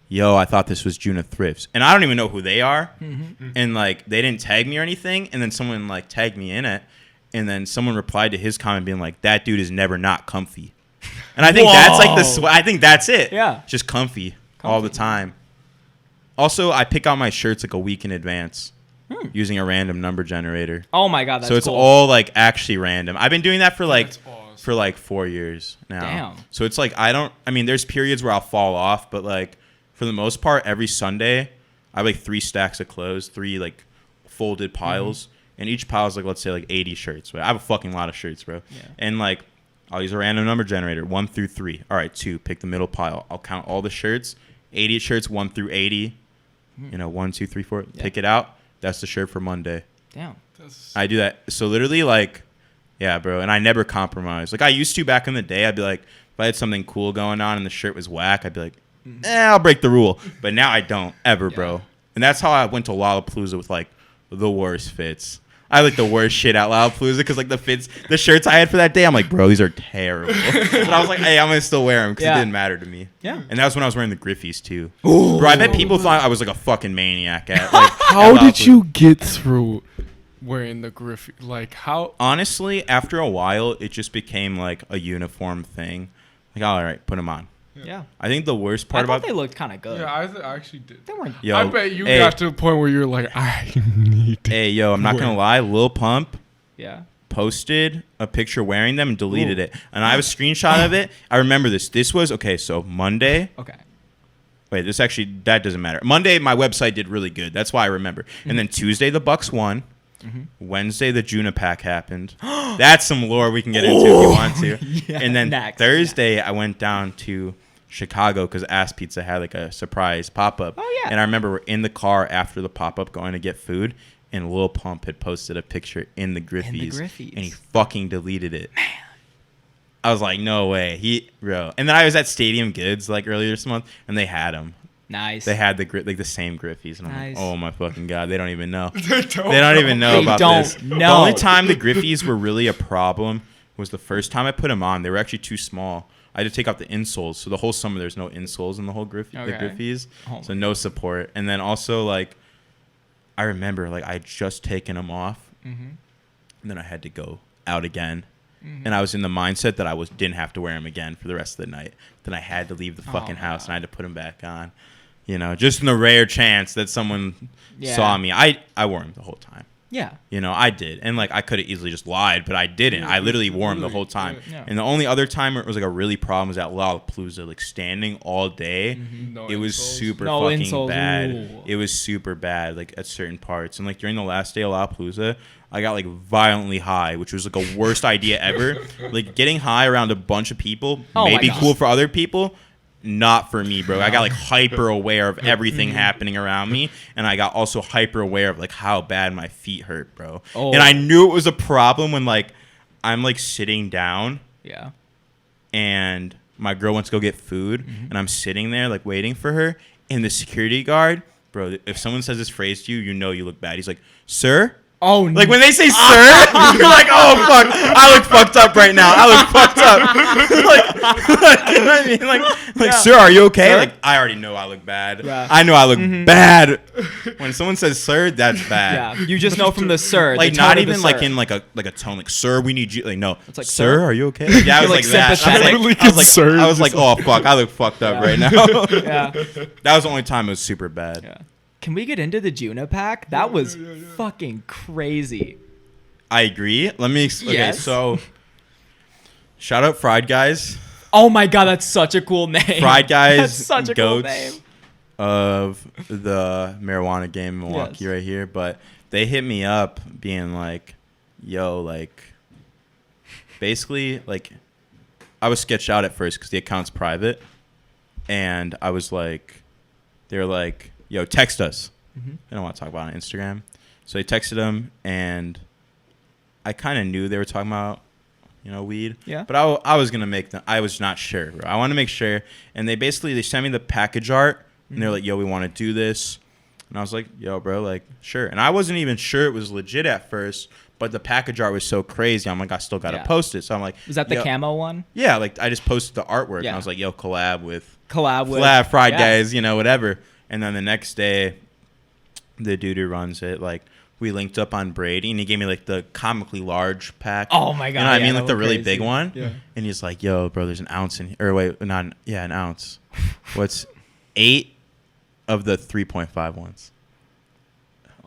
yo, I thought this was Juna Thrifts. And I don't even know who they are. Mm-hmm. And like they didn't tag me or anything. And then someone like tagged me in it. And then someone replied to his comment being like, that dude is never not comfy. And I think that's like I think that's it. Yeah. Just comfy all the time. Also, I pick out my shirts like a week in advance using a random number generator. Oh my God, that's cool. So it's all like actually random. I've been doing that for like 4 years now. Damn. So it's like there's periods where I'll fall off, but like for the most part, every Sunday I have like 3 stacks of clothes, 3 like folded piles. Mm-hmm. And each pile is like, let's say like 80 shirts. Right? I have a fucking lot of shirts, bro. Yeah. And like, I'll use a random number generator, 1 through 3. All right, 2, pick the middle pile. I'll count all the shirts 80 shirts, 1 through 80. 1, 2, 3, 4. Yeah. Pick it out. That's the shirt for Monday. Damn. I do that. So literally, like, yeah, bro. And I never compromise. Like I used to back in the day. I'd be like, if I had something cool going on and the shirt was whack, I'd be like, I'll break the rule. But now I don't ever, bro. And that's how I went to Lollapalooza with like the worst fits. I like the worst shit at Lollapalooza because like the shirts I had for that day, I'm like, bro, these are terrible. But I was like, hey, I'm gonna still wear them because it didn't matter to me. Yeah. And that was when I was wearing the Griffies too. Ooh. Bro, I bet people thought I was like a fucking maniac at. Like, how did you get through wearing the Griffey? Like how? Honestly, after a while, it just became like a uniform thing. Like, all right, put them on. Yeah. I think the worst part I thought about they looked kind of good. Yeah, I actually did. They weren't. Yo, I bet you got to the point where you're like, I need to. Hey, yo, I'm not gonna lie, Lil Pump Yeah. posted a picture wearing them and deleted it, and I have a screenshot of it. I remember this. This was so Monday. Okay. Wait, that doesn't matter. Monday, my website did really good. That's why I remember. And then Tuesday, the Bucks won. Wednesday, the Juna pack happened. That's some lore we can get into if you want to. Yeah, and then next. Thursday, I went down to Chicago because Ass Pizza had like a surprise pop-up. Oh, yeah. And I remember we're in the car after the pop-up going to get food, and Lil Pump had posted a picture in the Griffies. And he fucking deleted it. Man. I was like, no way. Bro. And then I was at Stadium Goods like earlier this month, and they had them. Nice. They had the same Griffies, and I'm Nice. like, oh my fucking god, they don't even know. They don't even know They about don't this. know. The only time the Griffies were really a problem was the first time I put them on. They were actually too small. I had to take out the insoles, so the whole summer there's no insoles in the whole the Griffies, so no support. And then also like, I remember like I had just taken them off, and then I had to go out again. And I was in the mindset that I didn't have to wear them again for the rest of the night. Then I had to leave the fucking house and I had to put them back on. Just in the rare chance that someone saw me. I wore them the whole time. Yeah. I did. And like I could have easily just lied, but I didn't. I literally wore them the whole time. Yeah. And the only other time it was like a really problem was at Lollapalooza, like standing all day. No it was insoles. super No fucking insoles. bad. Ooh. It was super bad, like at certain parts. And like during the last day of Lollapalooza, I got like violently high, which was like a worst idea ever. Like getting high around a bunch of people Oh may my be gosh. cool for other people. Not for me, bro. I got like hyper aware of everything happening around me, and I got also hyper aware of like how bad my feet hurt, bro. Oh. And I knew it was a problem when like I'm like sitting down Yeah. and my girl wants to go get food, and I'm sitting there like waiting for her, and the security guard, bro, if someone says this phrase to you, you know you look bad. He's like, "Sir." Oh, Like when they say sir, you're like, oh fuck, I look fucked up right now. I look fucked up. like, you know what I mean? Like, sir, are you okay? Sir? Like, I already know I look bad. Yeah. I know I look bad. When someone says sir, that's bad. yeah. You just know from the sir. Like the tone not of the even like sir. in like a tone like sir, we need you. Like no, It's like, sir, sir? are you okay? Like, yeah, I was You're, like like, that. sympathetic. I was like, oh fuck, I look fucked up right now. Yeah. That was the only time it was super bad. Yeah. Can we get into the Juna pack? That was fucking crazy. I agree. Let me. Okay, Yes. so shout out Fried Guys. Oh my god, that's such a cool name. Fried Guys, That's such a cool goats name. of the marijuana game in Milwaukee Yes. right here. But they hit me up being like, yo, like, basically, like, I was sketched out at first because the account's private. And I was like, they were like, yo, text us. They don't want to talk about it on Instagram. So they texted them, and I kind of knew they were talking about, weed. Yeah. But I was going to make them. I was not sure, bro. I want to make sure. And they sent me the package art, and they're like, yo, we want to do this. And I was like, yo, bro, like, sure. And I wasn't even sure it was legit at first, but the package art was so crazy. I'm like, I still got to post it. So I'm like. Was that the yo, camo one? Yeah, like, I just posted the artwork, and Yeah. I was like, yo, collab with Yeah. Fried Guys, whatever. And then the next day, the dude who runs it, like, we linked up on Brady, and he gave me like the comically large pack. Oh my god. You know what I yeah, mean? that Like the was really crazy. big one. Yeah. And he's like, yo, bro, there's an ounce in here. Or wait, an ounce. What's 8 of the 3.5 ones?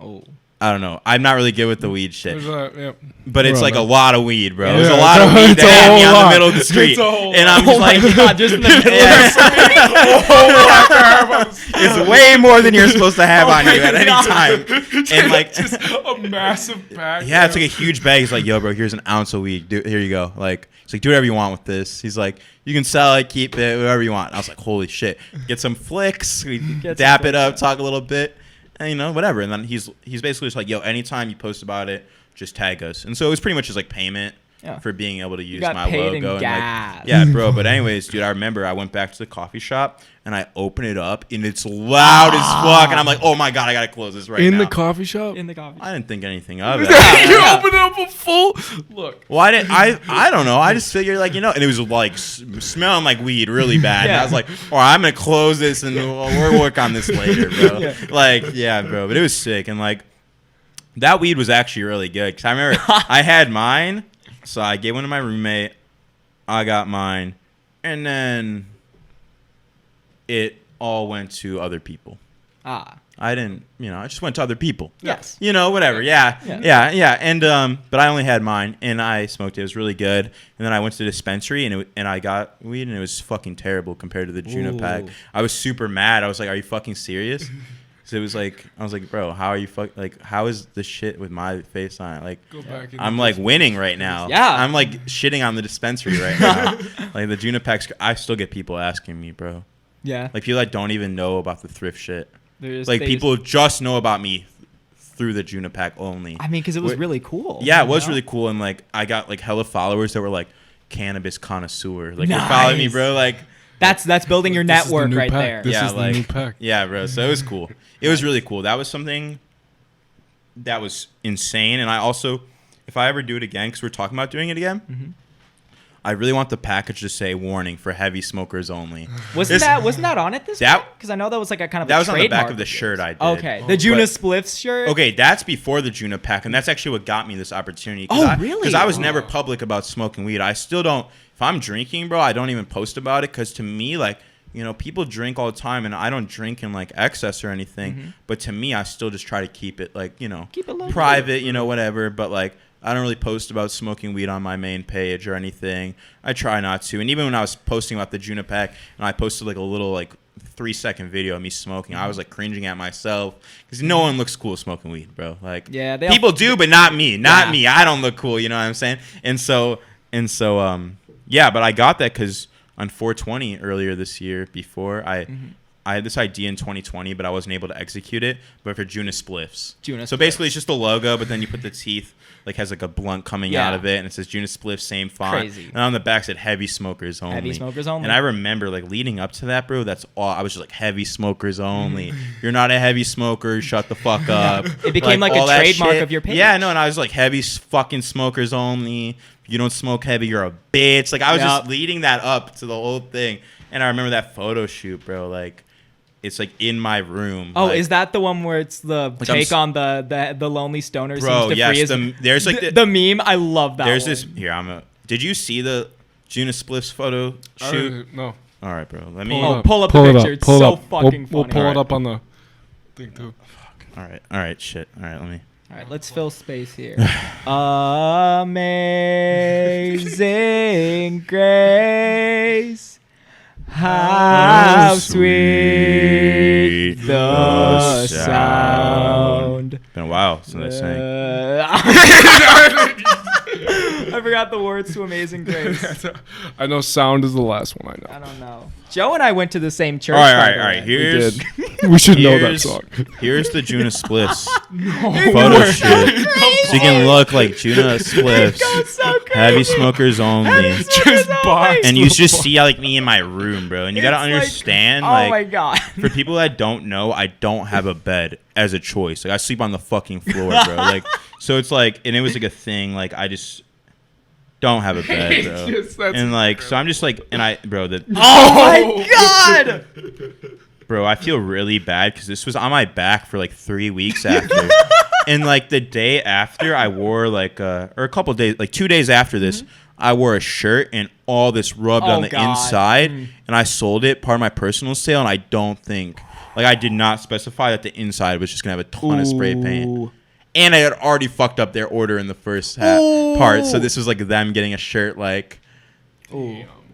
Oh. I don't know. I'm not really good with the weed shit. But it's Bro, like no. a lot of weed, bro. Yeah, There's a it's lot of weed it's that a had me whole on lot. the middle of the street. It's a whole And I'm Oh just my like, god, just in the middle of the street. It's way more than you're supposed to have on you at any time. And like just a massive bag. yeah, it's like a huge bag. He's like, yo, bro, here's an ounce of weed. Here you go. Like, it's like, do whatever you want with this. He's like, you can sell it, keep it, whatever you want. And I was like, holy shit. Get some flicks. We dap it up, talk a little bit, and whatever. And then he's basically just like, yo, anytime you post about it, just tag us. And so it was pretty much just like payment. Yeah. For being able to use my logo. And like, yeah, bro. But anyways, dude, I remember I went back to the coffee shop and I opened it up and it's loud as fuck. And I'm like, oh my God, I got to close this right now. In the coffee shop? In the coffee shop. I didn't think anything of it. You opened it up a full look. Well, I don't know. I just figured like, and it was like smelling like weed really bad. And I was like, all right, I'm going to close this and we'll work on this later, bro. Like, yeah, bro. But it was sick. And like, that weed was actually really good. Because I remember I had mine. So I gave one to my roommate. I got mine. And then it all went to other people. I didn't, I just went to other people. Yes. Whatever. Yeah. And but I only had mine and I smoked it. It was really good. And then I went to the dispensary and I got weed and it was fucking terrible compared to the Juna pack. I was super mad. I was like, are you fucking serious? So it was like, I was like, bro, how are you how is the shit with my face on it? Like, I'm like winning right now. Yeah. I'm like shitting on the dispensary right now. Like the Juna packs, I still get people asking me, bro. Yeah. Like people that don't even know about the thrift shit. Like people just know about me through the Juna pack only. I mean, because it was really cool. Yeah, it was really cool. And like, I got like hella followers that were like cannabis connoisseur. Like, you're following me, bro. Like, that's building your network right there. This is the new pack. Yeah, bro. So it was cool. It was really cool. That was something that was insane. And I also, if I ever do it again, because we're talking about doing it again, I really want the package to say "warning for heavy smokers only." Wasn't that on it this week? Because I know that was like a kind of that was on the back of the shirt I did. Okay, the Juna Spliffs shirt. Okay, that's before the Juna pack, and that's actually what got me this opportunity. Really? Because I was never public about smoking weed. I still don't. If I'm drinking, bro, I don't even post about it because to me, like, people drink all the time, and I don't drink in like excess or anything. But to me, I still just try to keep it like keep it private, whatever. But like, I don't really post about smoking weed on my main page or anything. I try not to. And even when I was posting about the Juna pack, and I posted like a little like 3-second video of me smoking, I was like cringing at myself because no one looks cool smoking weed, bro. Like, people do, but not me. Not me. I don't look cool. You know what I'm saying? And so, yeah. But I got that because on 420 earlier this year, before I had this idea in 2020, but I wasn't able to execute it. But for Juna Spliffs. So basically, it's just a logo, but then you put the teeth, like has like a blunt coming out of it, and it says Juna Spliffs, same font. Crazy. And on the back said heavy smokers only. Heavy smokers only. And I remember like leading up to that, bro. That's all. I was just like heavy smokers only. You're not a heavy smoker. Shut the fuck up. It became like a trademark of your page. Yeah, no, and I was like heavy fucking smokers only. You don't smoke heavy, you're a bitch. Like I was just leading that up to the whole thing. And I remember that photo shoot, bro. Like, it's like in my room. Oh, like, is that the one where it's the take on the lonely stoner? Bro, seems to yes. free There's like the meme. I love that. There's one. this here. Did you see the Juna Spliffs photo shoot? No. All right, bro. Let me pull up the picture. It's so fucking funny. We'll pull it up on the thing too. All right. Shit. All right, let me. All right, let's fill space here. Amazing grace, how sweet the sound. Been a while since I sang. I forgot the words to Amazing Grace. I know sound is the last one I know. I don't know. Joe and I went to the same church. All right. Here's we should know that song. Here's the Juna Spliffs photo shoot, so you can look like Juna Spliffs. So heavy smokers only. Just box. And you just see like me in my room, bro. And you gotta understand, like, oh my god. For people that don't know, I don't have a bed as a choice. Like I sleep on the fucking floor, bro. Like, so it's like, and it was like a thing. Like I just don't have a bed, bro. And like, so I'm just like, and oh my god, bro, I feel really bad because this was on my back for like 3 weeks after. And like the day after, I wore like or a couple days, like 2 days after this, I wore a shirt and all this rubbed on the inside, and I sold it, part of my personal sale, and I don't think, like I did not specify that the inside was just gonna have a ton of spray paint. And I had already fucked up their order in the first part, so this was like them getting a shirt like.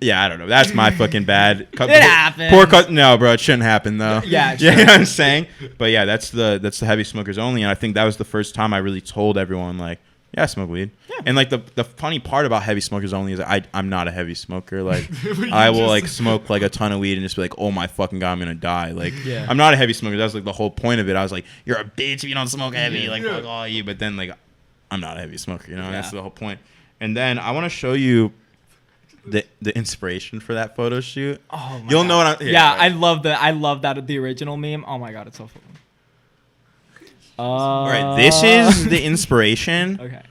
Yeah, I don't know. That's my fucking bad. It happened. No, bro, it shouldn't happen though. Yeah, it you know should. what I'm saying. But yeah, that's the heavy smokers only, and I think that was the first time I really told everyone like, yeah, I smoke weed. Yeah. And like the funny part about heavy smokers only is I'm not a heavy smoker. Like I will like smoke like a ton of weed and just be like, oh my fucking god, I'm gonna die. Like I'm not a heavy smoker. That's like the whole point of it. I was like, you're a bitch if you don't smoke heavy. Like fuck all you. But then like I'm not a heavy smoker. You know, that's the whole point. And then I want to show you the inspiration for that photo shoot. Oh my You'll God. know what I'm. Yeah, I love that. I love that the original meme. Oh my god, it's so funny. All right, this is the inspiration Okay.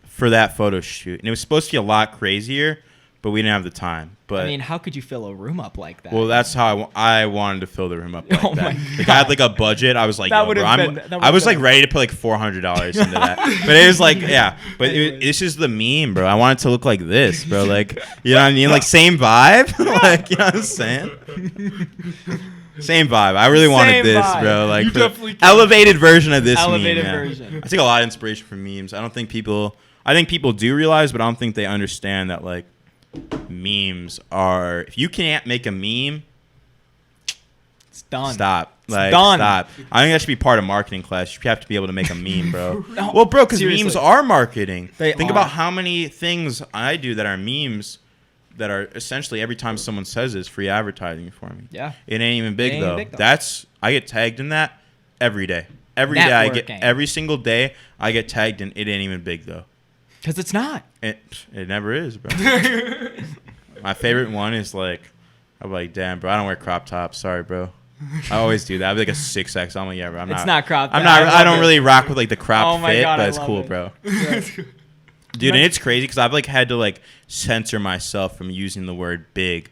for that photo shoot, and it was supposed to be a lot crazier, but we didn't have the time. But I mean, how could you fill a room up like that? well, that's how I wanted to fill the room up like Oh that. my Like I had like a budget. I was like, That yo, would've bro, been- that I was would've like ready to put like $400 into that. But it was like, yeah. But this is the meme, bro. I want it to look like this, bro. Like, you know what I mean? Like same vibe. Like, you know what I'm saying? Same vibe. I really wanted Same this, vibe. bro. Like You the definitely can. elevated version of this Elevated meme. version. I take a lot of inspiration from memes. I think people do realize, but I don't think they understand that like memes are, if you can't make a meme, It's done. stop. Like, done. stop. I think that should be part of marketing class. You have to be able to make a meme, bro. No, Well, bro, because seriously. memes are marketing. They Think are. about how many things I do that are memes that are essentially every time someone says it's free advertising for me. Yeah. It ain't even big, It ain't even though. big, though. I get tagged in that every day. Networking. Every single day I get tagged in it ain't even big, though. Because it's not. It never is, bro. My favorite one is like, I'm like, damn, bro, I don't wear crop tops. Sorry, bro. I always do that. I'd be like a 6X. I'm like, yeah, bro. I'm not. It's not crop I'm top. not. I I love don't it. really rock with like the crop Oh my fit, God, but I it's love cool, it. bro. Dude, and it's crazy because I've like had to like censor myself from using the word big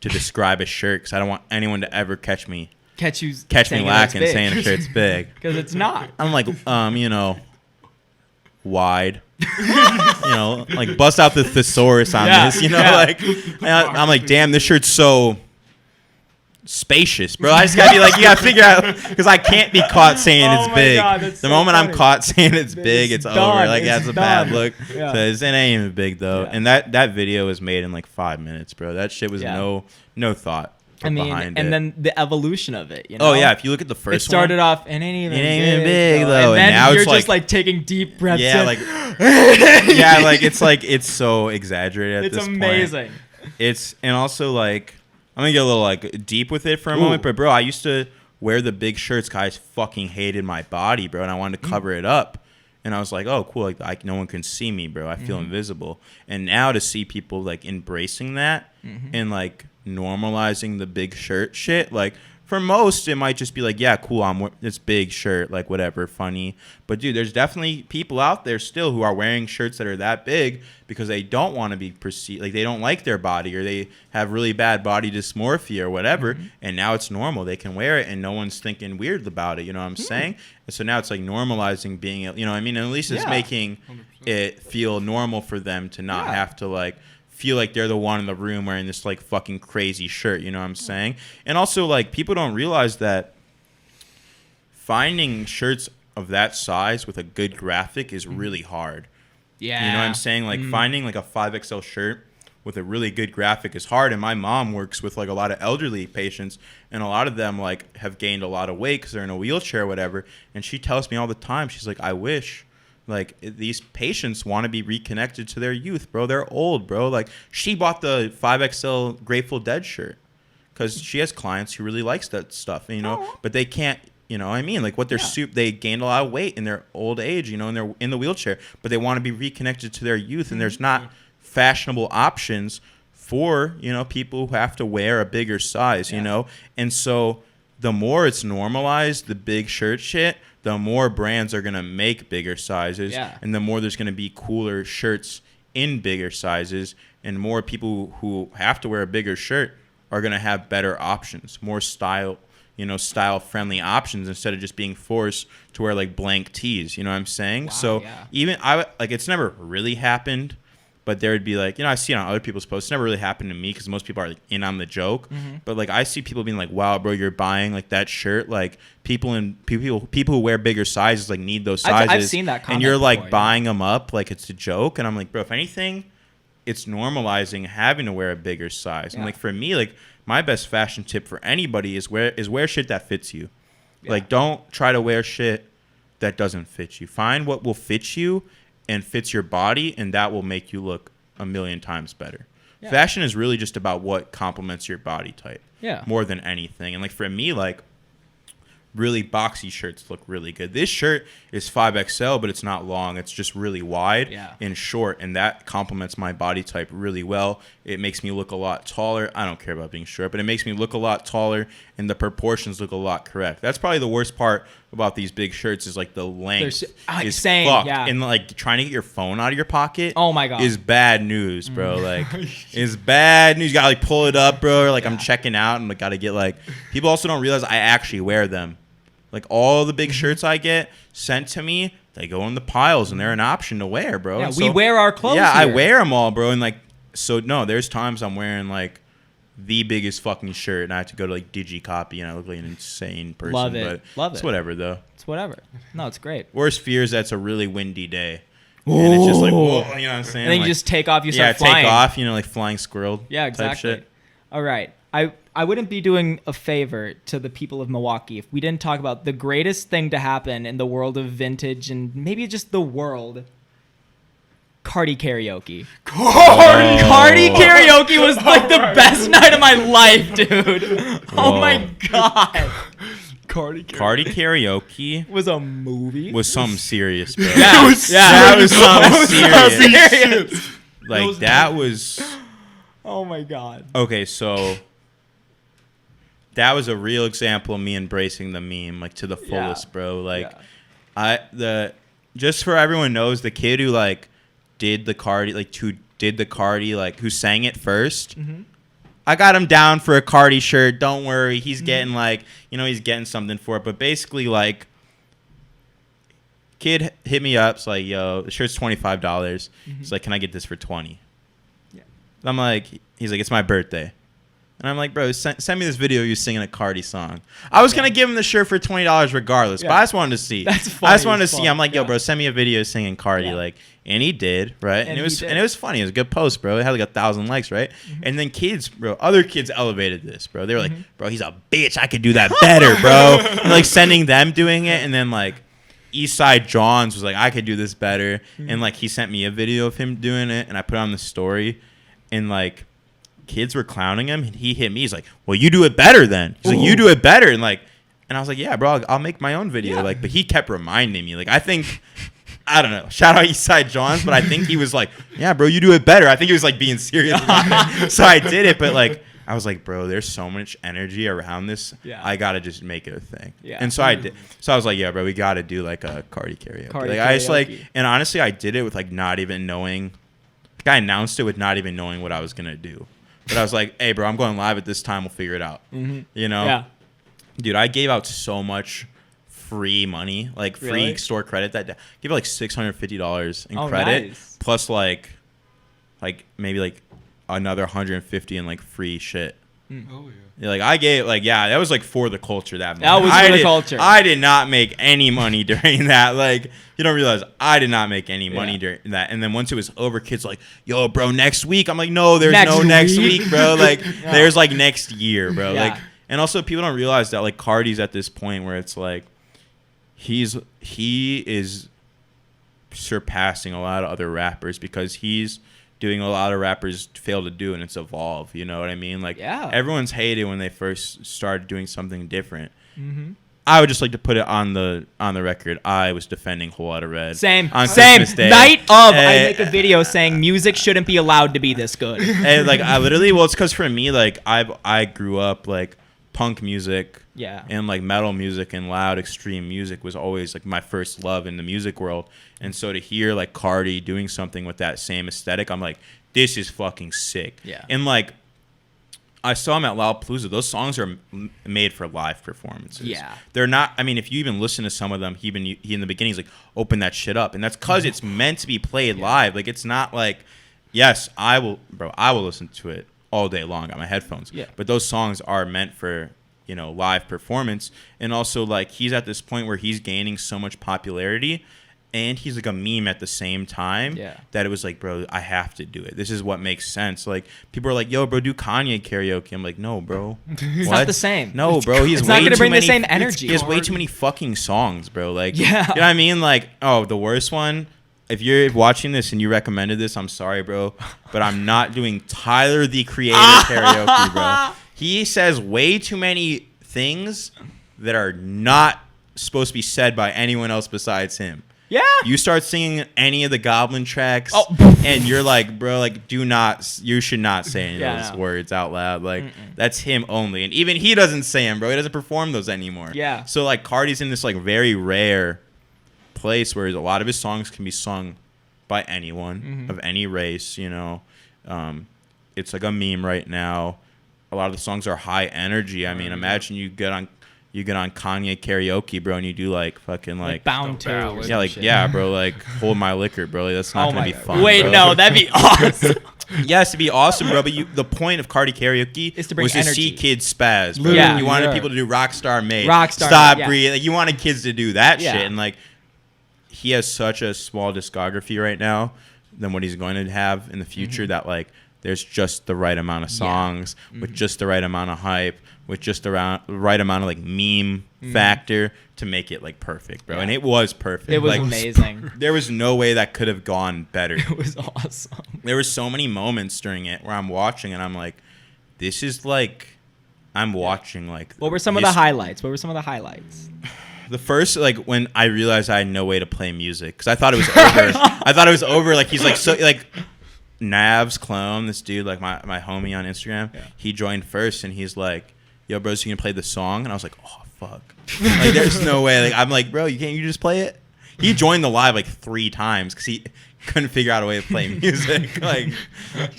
to describe a shirt because I don't want anyone to ever catch me Catch me lacking saying a shirt's big. Because it's not. I'm like, you know, wide. You know, like bust out the thesaurus on Yeah, this. You know, yeah. like I'm like, damn, this shirt's so spacious, bro. I just gotta be like, you gotta figure out because I can't be caught saying Oh it's my big. God, that's The so moment I'm funny. caught saying it's big, it's over. done. Like that's It's a bad done. look. Yeah. So it ain't even big though. Yeah. And that video was made in like 5 minutes, bro. That shit was Yeah. no thought I mean, behind and it. then the evolution of it, you know? Oh yeah, if you look at the It first started one, off, it ain't even It ain't even big, though. though, And and then now you're it's just like- like taking deep breaths yeah, in. like yeah, like it's so exaggerated at It's this point. amazing. It's and also like I'm gonna get a little like deep with it for a moment, but bro, I used to wear the big shirts. Guys fucking hated my body, bro, and I wanted to cover it up. And I was like, oh, cool, like no one can see me, bro. I feel invisible. And now to see people like embracing that and like normalizing the big shirt shit, like for most, it might just be like, yeah, cool, I'm this big shirt, like whatever, funny. But dude, there's definitely people out there still who are wearing shirts that are that big because they don't want to be perceived, like they don't like their body or they have really bad body dysmorphia or whatever. And now it's normal. They can wear it and no one's thinking weird about it. You know what I'm saying? And so now it's like normalizing being, you know what I mean? And at least it's Yeah. making it feel normal for them to not Yeah. have to like feel like they're the one in the room wearing this like fucking crazy shirt, you know what I'm saying? And also like people don't realize that finding shirts of that size with a good graphic is really hard. Yeah. You know what I'm saying? Like finding like a 5XL shirt with a really good graphic is hard. And my mom works with like a lot of elderly patients and a lot of them like have gained a lot of weight because they're in a wheelchair or whatever. And she tells me all the time, she's like, I wish like these patients want to be reconnected to their youth, bro. They're old, bro. Like she bought the 5XL Grateful Dead shirt because she has clients who really likes that stuff, you know, but they can't, you know what I mean? Like what they're they gained a lot of weight in their old age, you know, and they're in the wheelchair, but they want to be reconnected to their youth. And there's not fashionable options for, you know, people who have to wear a bigger size, you know? And so the more it's normalized, the big shirt shit, the more brands are going to make bigger sizes. Yeah. And the more there's going to be cooler shirts in bigger sizes. And more people who have to wear a bigger shirt are going to have better options, more style, you know, style-friendly options instead of just being forced to wear, like, blank tees. You know what I'm saying? Wow, So yeah. even, like, it's never really happened. But there would be like, you know, I see it on other people's posts. It's never really happened to me because most people are like in on the joke. But like I see people being like, "Wow, bro, you're buying like that shirt." Like people who wear bigger sizes like need those sizes. I've seen that comment and you're like before, yeah. buying them up like it's a joke. And I'm like, bro, if anything, it's normalizing having to wear a bigger size. And Yeah. like for me, like my best fashion tip for anybody is wear shit that fits you. Yeah. Like don't try to wear shit that doesn't fit you. Find what will fit you and fits your body, and that will make you look a million times better. Yeah. Fashion is really just about what complements your body type. Yeah. More than anything. And like for me, like really boxy shirts look really good. This shirt is 5XL, but it's not long. It's just really wide and short, and that complements my body type really well. It makes me look a lot taller. I don't care about being short, but it makes me look a lot taller, and the proportions look a lot correct. That's probably the worst part about these big shirts is like the length is same, fucked. yeah. And like trying to get your phone out of your pocket Oh my God. is bad news, bro. Like it's bad news. You gotta like pull it up, bro. Or like I'm checking out and like gotta get like people also don't realize I actually wear them. Like all the big shirts I get sent to me, they go in the piles and they're an option to wear, bro. Yeah, And we wear our clothes. Yeah, I here. wear them all, bro. And like, so no, there's times I'm wearing like the biggest fucking shirt and I have to go to like digicopy and I look like an insane person. Love it. But Love it's it. whatever though. It's whatever. No, it's great. Worst fear is that's a really windy day. And it's just like, whoa, you know what I'm saying? And then like, you just take off. You start flying. take off, you know, like flying squirrel Yeah, type exactly. shit. All right. I wouldn't be doing a favor to the people of Milwaukee if we didn't talk about the greatest thing to happen in the world of vintage and maybe just the world. Cardi karaoke. Cardi karaoke was like the best night of my life, dude. Oh my God. Cardi. Cardi karaoke Was a movie. was something serious, bro. Yeah, That was something serious. serious. Like that was Oh my God. okay. So that was a real example of me embracing the meme like to the fullest, bro. Like just for everyone knows the kid who like did the Cardi like who sang it 1st. Mm-hmm. I got him down for a Cardi shirt. Don't worry, he's getting like he's getting something for it. But basically like. Kid hit me up. It's like, yo, the shirt's $25. He's like, can I get this for $20? Yeah. I'm like, he's like, it's my birthday. And I'm like, bro, send me this video of you singing a Cardi song. I was going to give him the shirt for $20 regardless, but I just wanted to see. That's funny. I just wanted to see. I'm like, yo, Yeah. bro, send me a video singing Cardi. Yeah. Like, and he did, right? And it was he did. and it was funny. It was a good post, bro. It had like 1,000 likes, right? And then other kids elevated this, bro. They were like, bro, he's a bitch. I could do that better, bro. And like sending them doing it, and then like Eastside Johns was like, I could do this better. And like he sent me a video of him doing it, and I put it on the story, and like kids were clowning him, and he hit me. He's like, well, you do it better then. He's like, you do it better. And like, and I was like, yeah, bro, I'll make my own video. Yeah. Like, but he kept reminding me. Like, I think, I don't know, shout out Eastside Johns, but I think he was like, yeah, bro, you do it better. I think he was like being serious about it. So I did it, but like, I was like, bro, there's so much energy around this. Yeah. I gotta just make it a thing. Yeah. And so I did. So I was like, yeah, bro, we gotta do like a Cardi karaoke. Cardi Like I just like, karaoke. and honestly, I did it with like not even knowing. Like I announced it with not even knowing what I was gonna do. But I was like, hey, bro, I'm going live at this time. We'll figure it out. You know? Yeah. Dude, I gave out so much free money, like free Really? store credit that day. Give it like $650 in Oh, credit, nice. plus like maybe like another 150 in like free shit. Oh yeah. Yeah, like I gave that was like for the culture that That month. was for the culture. I did not make any money during that. Like you don't realize I did not make any money Yeah. during that. And then once it was over, kids like, yo, bro, next week. I'm like, no, there's Next no next week? week, bro. Like Yeah. there's like next year, bro. Yeah. Like and also people don't realize that like Cardi's at this point where it's like he is surpassing a lot of other rappers because he's doing a lot of rappers fail to do, and it's evolve. You know what I mean? Like, Yeah. everyone's hated when they first started doing something different. Mm-hmm. I would just like to put it on the record. I was defending Whole Lotta Red. Same. On Same. Christmas Day. Night of, I Eh, make a video saying music shouldn't be allowed to be this good. And like I literally, well, it's because for me, like I grew up like punk music. Yeah. And like metal music and loud extreme music was always like my first love in the music world. And so to hear like Cardi doing something with that same aesthetic, I'm like, this is fucking sick. Yeah. And like I saw him at Lollapalooza. Those songs are made for live performances. Yeah. They're not. I mean, if you even listen to some of them, he in the beginning he's like, open that shit up, and that's because it's meant to be played live. Like it's not like, yes, I will listen to it all day long on my headphones. Yeah. But those songs are meant for live performance, and also like he's at this point where he's gaining so much popularity, and he's like a meme at the same time. Yeah. That it was like, bro, I have to do it. This is what makes sense. Like people are like, yo, bro, do Kanye karaoke. I'm like, no, bro. It's not the same. No, bro. He's It's way not gonna too bring the many, same energy. He has way too many fucking songs, bro. Like, Yeah. you know what I mean? Like, oh, the worst one. If you're watching this and you recommended this, I'm sorry, bro, but I'm not doing Tyler the Creator karaoke, bro. He says way too many things that are not supposed to be said by anyone else besides him. Yeah. You start singing any of the Goblin tracks, and you're like, bro, like, you should not say any of those words out loud. Like, that's him only. And even he doesn't say them, bro. He doesn't perform those anymore. Yeah. So, like, Cardi's in this, like, very rare place where a lot of his songs can be sung by anyone of any race, you know. It's like a meme right now. A lot of the songs are high energy. I mean, imagine you get on Kanye karaoke, bro, and you do like fucking like Bound to. ballad. yeah, like yeah, bro, like Hold My Liquor, bro. Like, that's not gonna be fun. Wait, bro. no, that'd be awesome. Yes, to be awesome, bro. But the point of Cardi karaoke Is to bring was to energy. see kids spaz. Bro. Yeah. You wanted Yeah. people to do Rockstar Mate, Rockstar Stop Mate, yeah. Breathe. Like, you wanted kids to do that Yeah. shit, and like he has such a small discography right now than what he's going to have in the future. That like there's just the right amount of songs with just the right amount of hype, with just the right amount of like meme factor to make it like perfect, bro. Yeah. And it was perfect. It was like, amazing. There was no way that could have gone better. It was awesome. There were so many moments during it where I'm watching and I'm like, this is like, I'm watching like. What were some of the highlights? The first, like, when I realized I had no way to play music because I thought it was over. Like, he's like, so, like, Nav's clone, this dude, like, my homie on Instagram, he joined first and he's like, yo, bro, so you can play the song? And I was like, oh, fuck. Like, there's no way. Like, I'm like, bro, you just play it? He joined the live like 3 times because he couldn't figure out a way to play music. Like,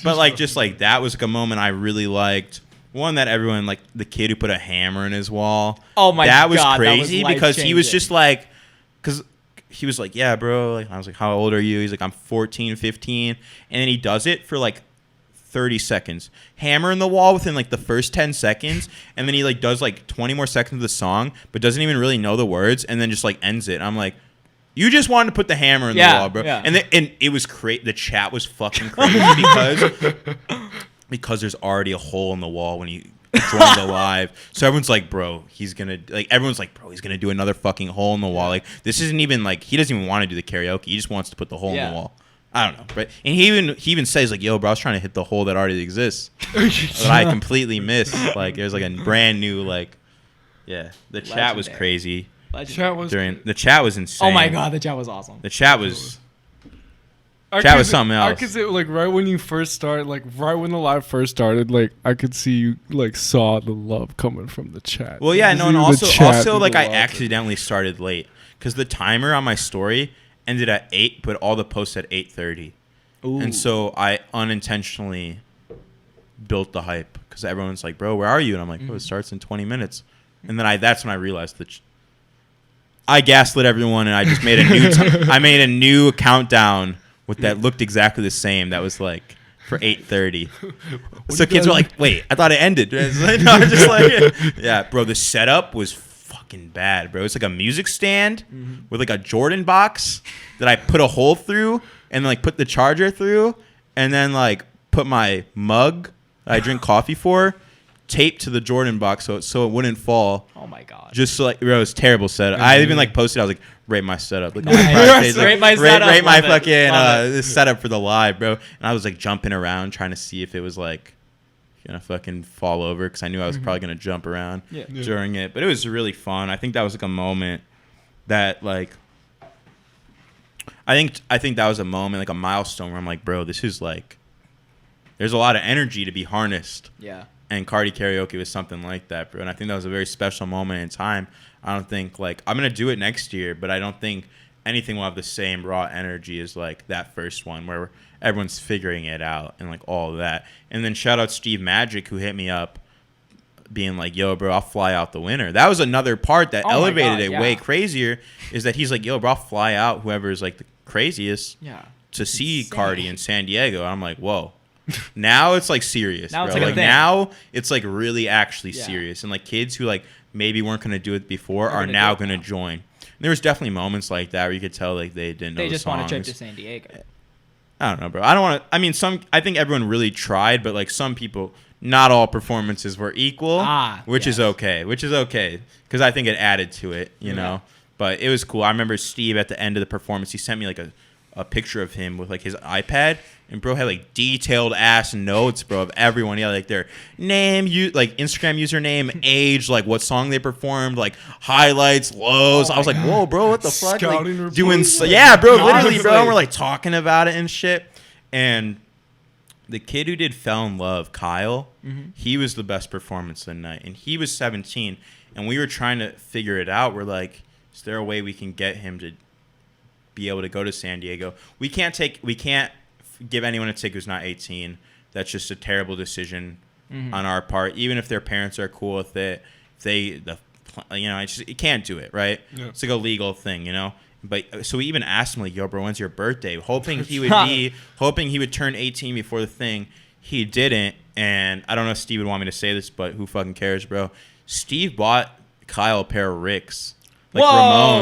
but, like, just, like, that was like a moment I really liked. One that everyone, like, the kid who put a hammer in his wall. Oh my that was God, that was crazy because he was life-changing. just like, because he was like, yeah, bro. Like, I was like, how old are you? He's like, I'm 14, 15. And then he does it for like 30 seconds. Hammer in the wall within like the first 10 seconds. And then he like does like 20 more seconds of the song, but doesn't even really know the words. And then just like ends it. I'm like, you just wanted to put the hammer in the wall, bro. Yeah. And it was crazy. The chat was fucking crazy because there's already a hole in the wall when you join the live. So everyone's like, bro, he's gonna do another fucking hole in the wall. Like, this isn't even like, he doesn't even want to do the karaoke. He just wants to put the hole in the wall. I don't know, but and he even says like, yo, bro, I was trying to hit the hole that already exists that I completely missed. Like, there's like a brand new like, yeah. The chat was Legendary. crazy. Chat The chat was insane. Oh my God, the chat was awesome. The chat was. Chat was something else. I could say, like, right when you first started, like, right when the live first started, like, I could see you, like, saw the love coming from the chat. Well, yeah, You no, and see the chat, also, like, people I watching. accidentally started late because the timer on my story ended at 8, but all the posts at 8:30, and so I unintentionally built the hype because everyone's like, "Bro, where are you?" And I'm like, "Oh, it starts in 20 minutes," and then that's when I realized that I gaslit everyone, and I just made a new countdown with that looked exactly the same. That was like for 8:30. So kids were like, "Wait, I thought it ended." No, I'm just like, yeah, bro. The setup was fucking bad, bro. It's like a music stand with like a Jordan box that I put a hole through and like put the charger through, and then like put my mug that I drink coffee for taped to the Jordan box so it wouldn't fall. Oh my God. Just so, like, bro, it was terrible setup. I even like posted. I was like, rate my setup. Like, Nice. Rate my setup. Rate my Love it. fucking Love it. this setup for the live, bro. And I was like jumping around trying to see if it was like gonna fucking fall over because I knew I was probably gonna jump around during it. But it was really fun. I think that was like a moment that like I think that was a moment, like a milestone where I'm like, bro, this is like there's a lot of energy to be harnessed. Yeah. And Cardi karaoke was something like that, bro. And I think that was a very special moment in time. I don't think, like, I'm going to do it next year, but I don't think anything will have the same raw energy as, like, that first one where everyone's figuring it out and, like, all of that. And then shout out Steve Magic, who hit me up being like, yo, bro, I'll fly out the winner. That was another part that elevated it way crazier, is that he's like, yo, bro, I'll fly out whoever's, like, the craziest to see Cardi in San Diego. And I'm like, whoa. Now it's like serious, Now bro. it's like a thing. Now it's like really actually serious, and like kids who like maybe weren't gonna do it before are now gonna join. there was definitely moments like that where you could tell like they didn't know They the just want a trip songs. to San Diego. I don't know, bro. I don't want to. I mean, I think everyone really tried, but like some people, not all performances were equal, which is okay. Because I think it added to it, you know. But it was cool. I remember Steve at the end of the performance. He sent me like a picture of him with like his iPad, and bro had like detailed ass notes, bro, of everyone. Yeah, like their name, like Instagram username, age, like what song they performed, like highlights, lows. I was like, whoa, bro, what the fuck? Scouting Like, doing reports? yeah, bro, literally, Honestly. bro. And we're like talking about it and shit. And the kid who did Fell in Love, Kyle, he was the best performance that night, and he was 17. And we were trying to figure it out. We're like, is there a way we can get him to be able to go to San Diego? We can't give anyone a ticket who's not 18. That's just a terrible decision on our part. Even if their parents are cool with it, you can't do it, right? Yeah. It's like a legal thing, you know. But so we even asked him like, "Yo, bro, when's your birthday?" Hoping he would turn 18 before the thing. He didn't, and I don't know if Steve would want me to say this, but who fucking cares, bro? Steve bought Kyle a pair of Ricks. Like Whoa!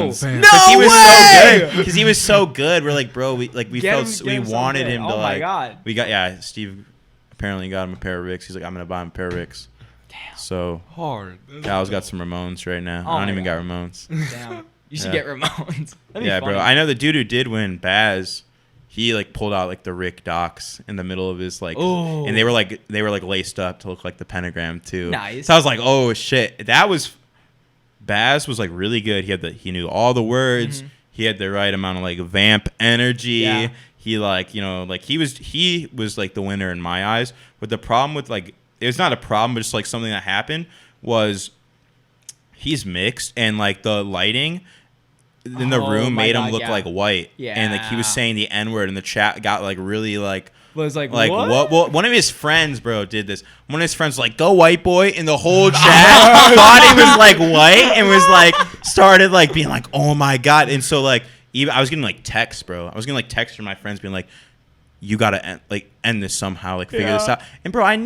Ramones. Damn. No he was way! so good. Because he was so good. We're like, bro, we Get wanted him him to oh like. my God. We got Steve apparently got him a pair of Ricks. He's like, I'm gonna buy him a pair of Ricks. Damn. So Hard. Kyle's got some Ramones right now. Oh I don't my even God. got Ramones. Damn. You should Yeah. get Ramones. That'd be Yeah, funny. bro. I know the dude who did win, Baz. He like pulled out like the Rick Docs in the middle of his like, Ooh. and they were like laced up to look like the pentagram too. Nice. So I was like, oh shit, Baz was like really good. He knew all the words. He had the right amount of like vamp energy. Yeah. He like, you know, like he was like the winner in my eyes. But the problem with like, it's not a problem, but just like something that happened was he's mixed, and like the lighting in the room my made him God, look yeah. like white. Yeah. And like he was saying the N-word, and the chat got like really like was like what? Well, one of his friends, bro, did this. One of his friends was like, "Go white boy," and the whole chat thought he was like white, and was like started like being like, "Oh my God!" And so like even I was getting like texts, bro. I was getting like texts from my friends being like, "You gotta end this somehow, like figure this out." And bro, I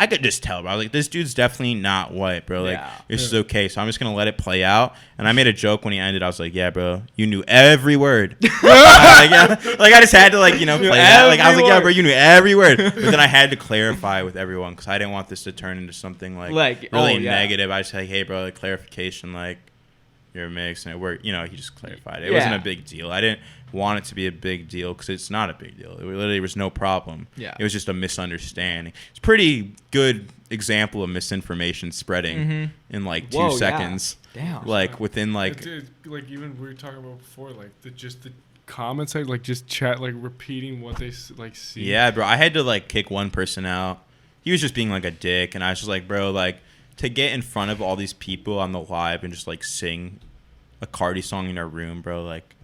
could just tell, bro. I was like, this dude's definitely not white, bro. Like this is okay, so I'm just gonna let it play out. And I made a joke when he ended. I was like, yeah, bro, you knew every word. Like I just had to like, you know, play that. Like I was like, yeah, bro, you knew every word. But then I had to clarify with everyone because I didn't want this to turn into something like really negative. I just said, hey, bro, like clarification, like you're mixed, and it worked. You know, he just clarified it. It wasn't a big deal. I didn't want it to be a big deal because it's not a big deal. It literally was no problem. Yeah. It was just a misunderstanding. It's a pretty good example of misinformation spreading in like 2 seconds. Damn. Like within like like even we were talking about before, like the comments, like just chat, like repeating what they like see. yeah, bro. I had to like kick one person out. He was just being like a dick, and I was just like, bro, like to get in front of all these people on the live and just like sing a Cardi song in our room, bro. Like,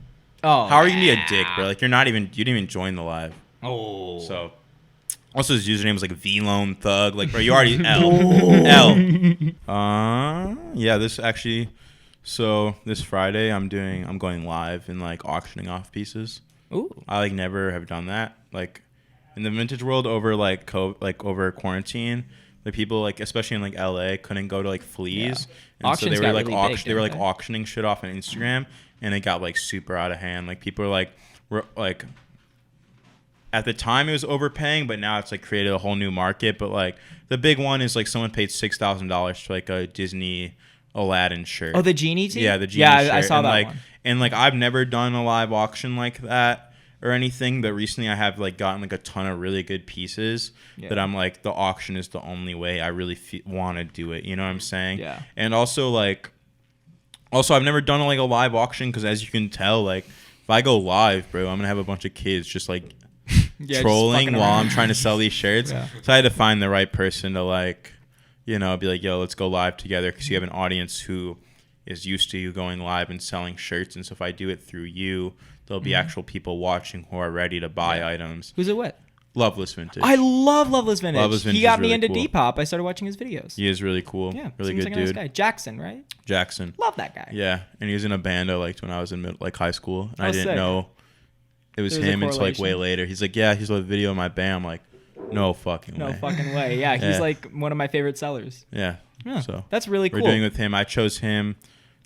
how are you gonna be a dick, bro? Like you didn't even join the live. Oh. So also his username was like V-Lone Thug. Like, bro, you already L. Yeah, this actually. So this Friday, I'm going live and like auctioning off pieces. Ooh. I like never have done that. Like in the vintage world over like over quarantine, the people like especially in like LA couldn't go to like Fleas, and Auctions so they were got like really big, they were like didn't they? auctioning shit off on Instagram, and it got like super out of hand. Like people were like at the time it was overpaying, but now it's like created a whole new market. But like the big one is like someone paid $6,000 for like a Disney Aladdin shirt. Oh, the Genie team? Yeah, the Genie Yeah, shirt. I saw and that like, one. And like I've never done a live auction like that or anything, but recently I have like gotten like a ton of really good pieces that I'm like the auction is the only way I really want to do it. You know what I'm saying? Yeah. And also I've never done like a live auction because as you can tell, like if I go live, bro, I'm gonna have a bunch of kids just like trolling while I'm trying to sell these shirts. Yeah. So I had to find the right person to like, you know, be like, yo, let's go live together because you have an audience who is used to you going live and selling shirts. And so if I do it through you, there'll be actual people watching who are ready to buy items. Who's it with? Loveless Vintage. I love Loveless Vintage. Loveless Vintage He got is me really into cool. Depop. I started watching his videos. He is really cool. Yeah, really seems good like a nice dude. guy. Jackson, right? Jackson. Love that guy. Yeah, and he was in a band I liked when I was in high school, and I didn't sick. know it was There was a him until like way correlation. later. He's like, yeah, he's a video of my band. I'm like, no fucking No way. fucking way. Yeah, he's Yeah. like one of my favorite sellers. Yeah. Yeah, So that's really cool. we're doing with him. I chose him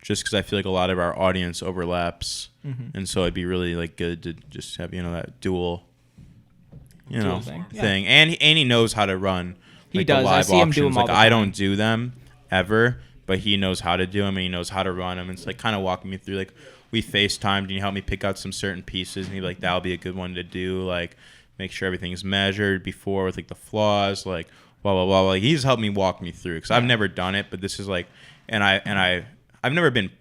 just because I feel like a lot of our audience overlaps, and so it'd be really like good to just have that dual, thing. thing. And he knows how to run. He like, does. The live I see him do them all like the I time. don't do them ever, but he knows how to do them and he knows how to run them. And it's like kind of walking me through. Like we FaceTimed and he helped me pick out some certain pieces, and he'd be like, "That'll be a good one to do. Like make sure everything's measured before with like the flaws, like blah blah blah." Like he's helped me walk me through because I've never done it, but this is like, I've never been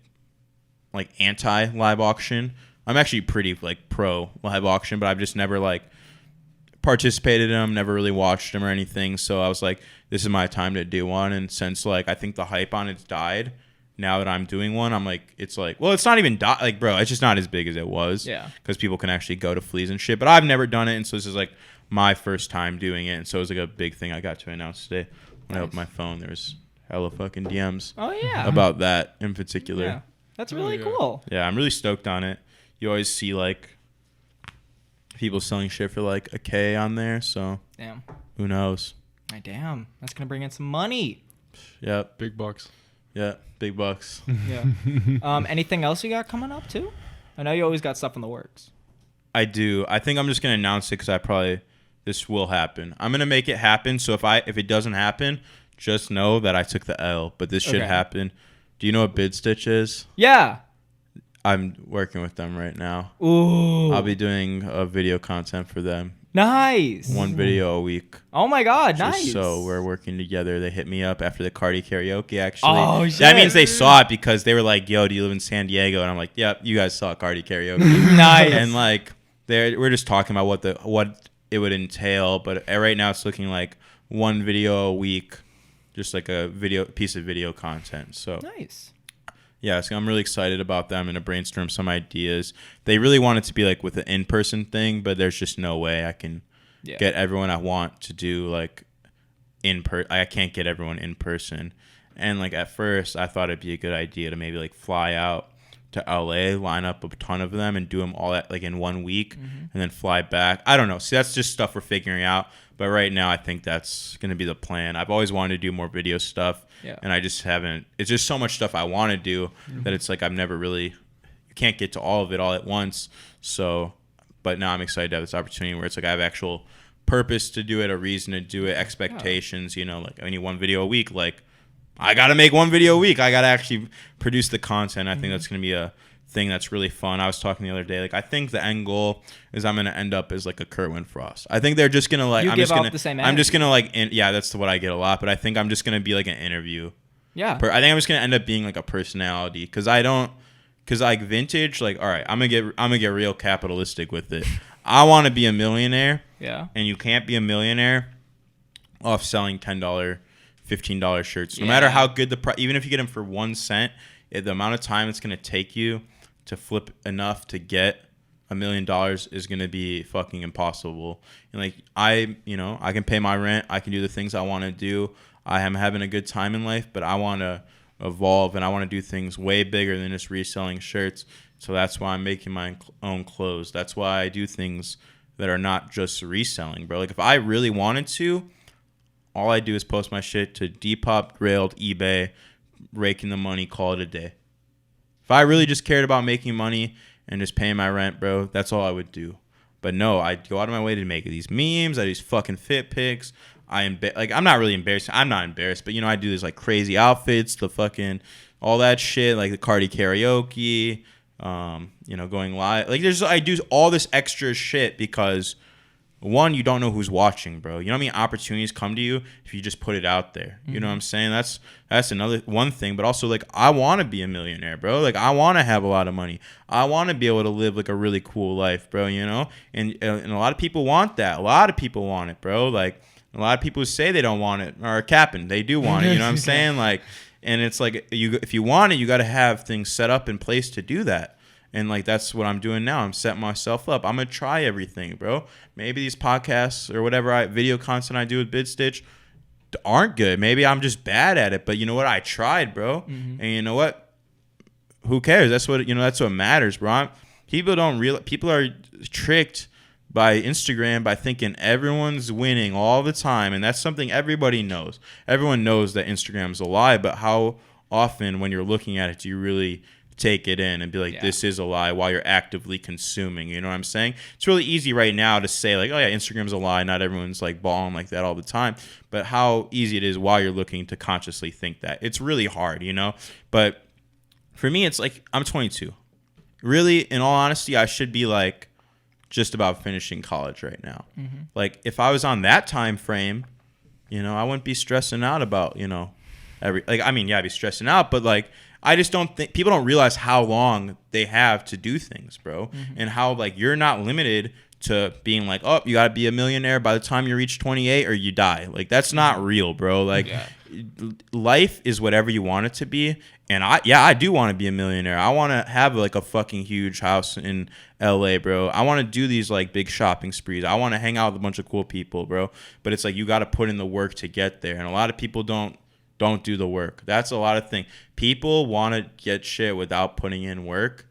like anti live auction. I'm actually pretty like pro live auction, but I've just never like participated in them, never really watched them or anything. So I was like, this is my time to do one. And since like I think the hype on it's died, now that I'm doing one, I'm like, it's like, well, it's not even like, bro, it's just not as big as it was. Yeah. Because people can actually go to fleas and shit. But I've never done it, and so this is like my first time doing it, and so it was like a big thing I got to announce today. When I opened my phone, there was hella fucking DMs. Oh yeah. About that in particular. Yeah. That's really cool. Yeah, I'm really stoked on it. You always see like people selling shit for like $1,000 on there, so Damn. who knows? Damn. That's gonna bring in some money. Yep. Big bucks. Yeah, big bucks. Yeah. Anything else you got coming up too? I know you always got stuff in the works. I do. I think I'm just gonna announce it because this will happen. I'm gonna make it happen. So if it doesn't happen, just know that I took the L. But this should happen. Do you know what Bid Stitch is? Yeah. I'm working with them right now. Ooh. I'll be doing video content for them. Nice. One video a week. Oh my God, Just nice. So we're working together. They hit me up after the Cardi karaoke, actually. Oh, shit. That means they saw it because they were like, "Yo, do you live in San Diego?" And I'm like, "Yep, you guys saw Cardi karaoke." Nice. And like, we're just talking about what it would entail. But right now, it's looking like one video a week, just like a piece of video content. So Nice. yeah, so I'm really excited about them and to brainstorm some ideas. They really want it to be like with an in-person thing, but there's just no way I can get everyone I want to do like I can't get everyone in person. And like at first, I thought it'd be a good idea to maybe like fly out to LA, line up a ton of them, and do them all like in 1 week, and then fly back. I don't know. See, that's just stuff we're figuring out. But right now, I think that's going to be the plan. I've always wanted to do more video stuff, and I just haven't. It's just so much stuff I want to do that it's like I've never really. You can't get to all of it all at once. So, but now I'm excited to have this opportunity where it's like I have actual purpose to do it, a reason to do it, expectations. Like I need one video a week. Like I got to make one video a week. I got to actually produce the content. I think that's going to be a thing that's really fun. I was talking the other day, like I think the end goal is I'm gonna end up as like a Kerwin Frost. I think they're just gonna like I'm just gonna like that's what I get a lot, but I think I'm just gonna be like an interview. I think I'm just gonna end up being like a personality because like vintage, like all right, I'm gonna get real capitalistic with it. I want to be a millionaire, and you can't be a millionaire off selling $10, $15 shirts. No matter how good even if you get them for 1 cent, the amount of time it's gonna take you to flip enough to get $1 million is going to be fucking impossible. And like I can pay my rent. I can do the things I want to do. I am having a good time in life, but I want to evolve and I want to do things way bigger than just reselling shirts. So that's why I'm making my own clothes. That's why I do things that are not just reselling, bro. Like if I really wanted to, all I do is post my shit to Depop, Grailed, eBay, raking the money, call it a day. If I really just cared about making money and just paying my rent, bro, that's all I would do. But no, I'd go out of my way to make these memes, I do these fucking fit pics. I'm not really embarrassed. I'm not embarrassed, but I do these like crazy outfits, the fucking all that shit, like the Cardi karaoke, going live. Like I do all this extra shit because one, you don't know who's watching, bro. You know how many opportunities come to you if you just put it out there. You know what I'm saying? That's another one thing. But also, like, I want to be a millionaire, bro. Like, I want to have a lot of money. I want to be able to live, like, a really cool life, bro, And a lot of people want that. A lot of people want it, bro. Like, a lot of people who say they don't want it are capping. They do want it. You know what I'm saying? Like, and it's like, if you want it, you got to have things set up in place to do that. And, like, that's what I'm doing now. I'm setting myself up. I'm going to try everything, bro. Maybe these podcasts or whatever video content I do with Bid Stitch aren't good. Maybe I'm just bad at it. But you know what? I tried, bro. And you know what? Who cares? That's what matters, bro. People are tricked by Instagram by thinking everyone's winning all the time. And that's something everybody knows. Everyone knows that Instagram's a lie. But how often when you're looking at it do you really take it in and be like, this is a lie while you're actively consuming. You know what I'm saying? It's really easy right now to say like, oh yeah, Instagram's a lie. Not everyone's like balling like that all the time. But how easy it is while you're looking to consciously think that. It's really hard, you know? But for me, it's like, I'm 22. Really, in all honesty, I should be like just about finishing college right now. Mm-hmm. Like if I was on that time frame, you know, I wouldn't be stressing out about, you know, I'd be stressing out, but like, I just don't think people don't realize how long they have to do things, bro. Mm-hmm. And how like you're not limited to being like, oh, you got to be a millionaire by the time you reach 28 or you die. Like that's not real, bro. Like life is whatever you want it to be. And I do want to be a millionaire. I want to have like a fucking huge house in LA, bro. I want to do these like big shopping sprees. I want to hang out with a bunch of cool people, bro. But it's like you got to put in the work to get there. And a lot of people don't do the work. That's a lot of things. People want to get shit without putting in work.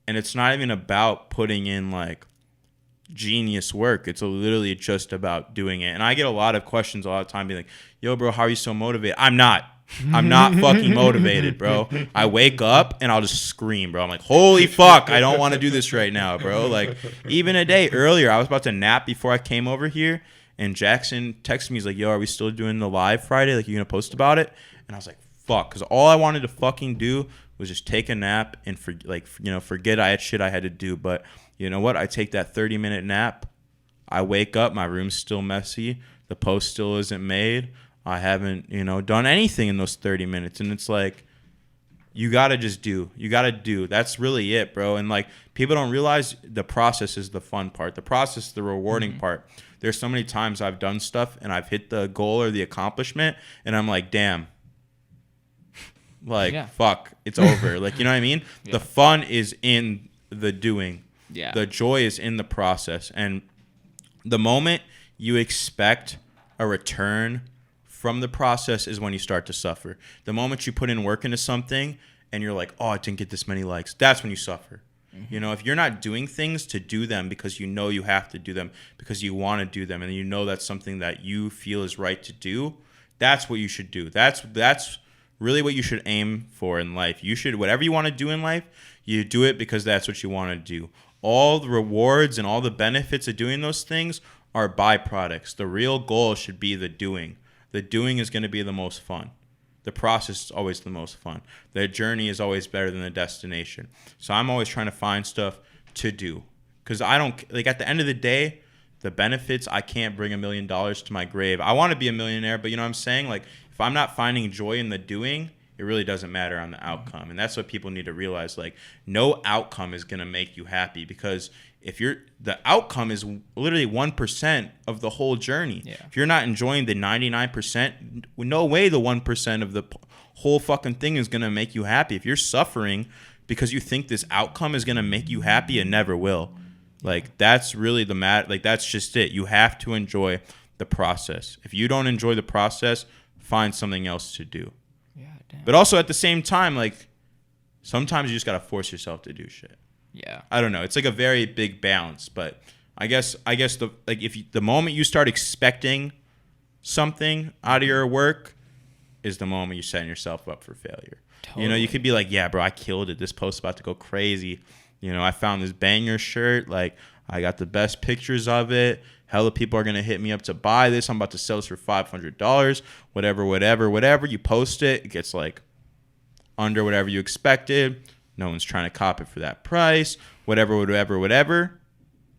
And it's not even about putting in like genius work. It's literally just about doing it. And I get a lot of questions a lot of time being like, yo, bro, how are you so motivated? I'm not fucking motivated, bro. I wake up and I'll just scream, bro. I'm like, holy fuck, I don't want to do this right now, bro. Like even a day earlier, I was about to nap before I came over here. And Jackson texted me, he's like, yo, are we still doing the live Friday? Like, you going to post about it? And I was like, fuck. Because all I wanted to fucking do was just take a nap and, forget I had shit I had to do. But you know what? I take that 30-minute nap. I wake up. My room's still messy. The post still isn't made. I haven't, done anything in those 30 minutes. And it's like, you got to just do. You got to do. That's really it, bro. And, like, people don't realize the process is the fun part. The process is the rewarding part. There's so many times I've done stuff and I've hit the goal or the accomplishment and I'm like, damn, like, fuck, it's over. Like, you know what I mean? Yeah. The fun is in the doing. Yeah. The joy is in the process. And the moment you expect a return from the process is when you start to suffer. The moment you put in work into something and you're like, oh, I didn't get this many likes, that's when you suffer. Mm-hmm. If you're not doing things to do them because you have to do them, because you want to do them, and that's something that you feel is right to do, that's what you should do. That's really what you should aim for in life. You should, whatever you want to do in life, you do it because that's what you want to do. All the rewards and all the benefits of doing those things are byproducts. The real goal should be the doing. The doing is going to be the most fun. The process is always the most fun. The journey is always better than the destination. So I'm always trying to find stuff to do. Because I don't, like, at the end of the day, the benefits, I can't bring $1 million to my grave. I want to be a millionaire, but you know what I'm saying? Like, if I'm not finding joy in the doing, it really doesn't matter on the outcome. And that's what people need to realize. Like, no outcome is going to make you happy, because the outcome is literally 1% of the whole journey. Yeah. If you're not enjoying the 99%, no way the 1% of the whole fucking thing is going to make you happy. If you're suffering because you think this outcome is going to make you happy, it never will. Like, that's really that's just it. You have to enjoy the process. If you don't enjoy the process, find something else to do. Yeah, damn. But also at the same time, like, sometimes you just got to force yourself to do shit. Yeah. I don't know. It's like a very big balance, but I guess the moment you start expecting something out of your work is the moment you're setting yourself up for failure. Totally. You could be like, yeah, bro, I killed it. This post's about to go crazy. I found this banger shirt. Like, I got the best pictures of it. Hella people are going to hit me up to buy this. I'm about to sell this for $500. Whatever. You post it. It gets like under whatever you expected. No one's trying to cop it for that price. Whatever.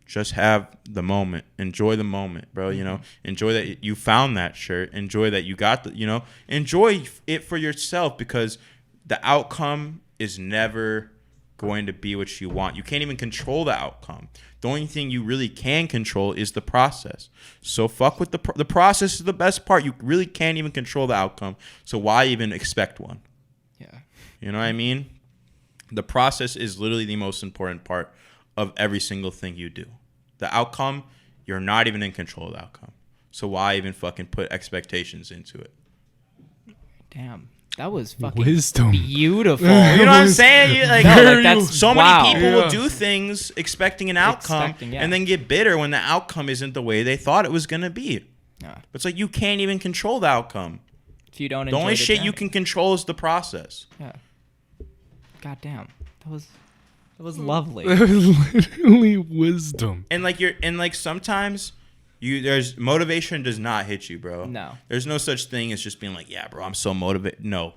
Just have the moment. Enjoy the moment, bro. Mm-hmm. Enjoy that you found that shirt. Enjoy that you got enjoy it for yourself, because the outcome is never going to be what you want. You can't even control the outcome. The only thing you really can control is the process. So fuck with the process is the best part. You really can't even control the outcome. So why even expect one? Yeah. You know what I mean? The process is literally the most important part of every single thing you do. The outcome, you're not even in control of the outcome. So why even fucking put expectations into it? Damn. That was fucking wisdom. Beautiful. You know what I'm saying? That's so many people will do things expecting an outcome and then get bitter when the outcome isn't the way they thought it was going to be. Yeah. It's like you can't even control the outcome. If you don't The enjoy only shit you journey. can control is the process. Yeah. God damn. That was lovely. That was literally wisdom. And like sometimes there's motivation does not hit you, bro. No. There's no such thing as just being like, yeah, bro, I'm so motivated. No.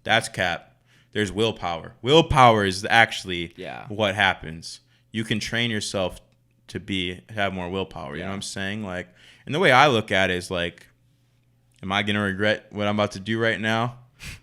That's cap. There's willpower. Willpower is actually what happens. You can train yourself to have more willpower. You know what I'm saying? Like, and the way I look at it is like, am I gonna regret what I'm about to do right now?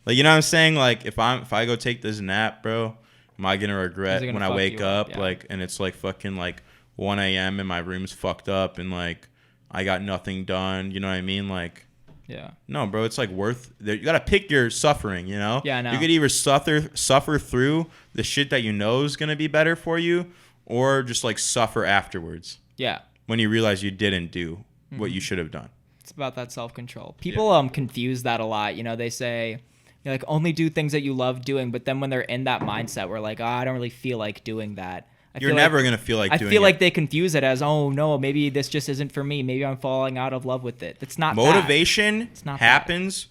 Like, you know what I'm saying? Like, if I go take this nap, bro, am I gonna regret when I wake up? Yeah. Like, and it's like fucking like 1 a.m. and my room's fucked up and like I got nothing done. You know what I mean? Like, Yeah. no, bro, it's like you gotta pick your suffering. You know? Yeah, I know. You could either suffer through the shit that you know is gonna be better for you, or just like suffer afterwards. Yeah. When you realize you didn't do what you should have done. It's about that self-control. People confuse that a lot. You know, they say, like, only do things that you love doing, but then when they're in that mindset, we're like, oh, I don't really feel like doing that. You're never going to feel like doing it. I feel like they confuse it as, oh, no, maybe this just isn't for me. Maybe I'm falling out of love with it. That's not motivation It's not happens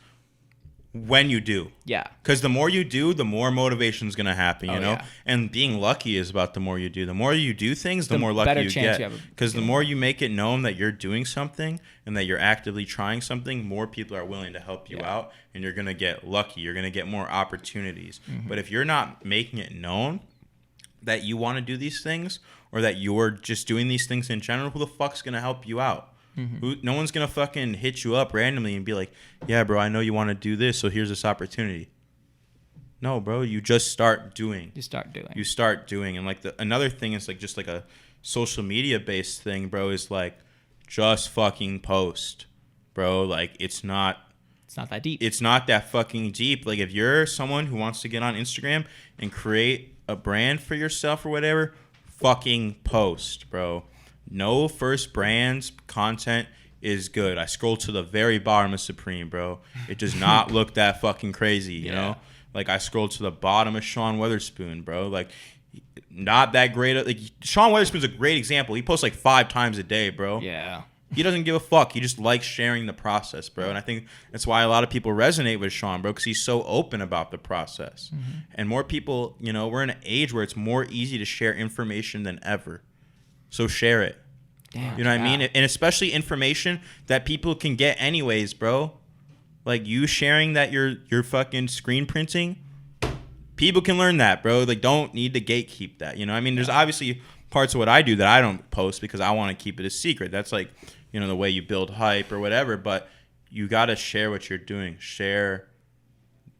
when you do. Yeah. Because the more you do, the more motivation is going to happen, you know? Yeah. And being lucky is about the more you do. The more you do things, the more lucky better you chance get. you have Because the more you make it known that you're doing something and that you're actively trying something, more people are willing to help you out, and you're going to get lucky. You're going to get more opportunities. But if you're not making it known that you want to do these things, or that you're just doing these things in general, who the fuck's going to help you out? No one's going to fucking hit you up randomly and be like, yeah, bro, I know you want to do this, so here's this opportunity. No, bro, you just start doing. You start doing. And like another thing is like just like a social media based thing, bro, is like just fucking post, bro. Like it's not that deep. It's not that fucking deep. Like if you're someone who wants to get on Instagram and create a brand for yourself or whatever, fucking post, bro. No first brands content is good. I scroll to the very bottom of Supreme, bro. It does not look that fucking crazy, you know? Like I scrolled to the bottom of Sean Weatherspoon, bro. Like not that great. Like Sean Weatherspoon's a great example. He posts like 5 times a day, bro. Yeah. He doesn't give a fuck. He just likes sharing the process, bro. And I think that's why a lot of people resonate with Sean, bro, because he's so open about the process. And more people, you know, we're in an age where it's more easy to share information than ever. So share it. Damn. You know what I mean? And especially information that people can get anyways, bro. Like you sharing that you're fucking screen printing, people can learn that, bro. Like don't need to gatekeep that. You know what I mean? There's obviously parts of what I do that I don't post because I want to keep it a secret. That's like, you know, the way you build hype or whatever, but you got to share what you're doing. Share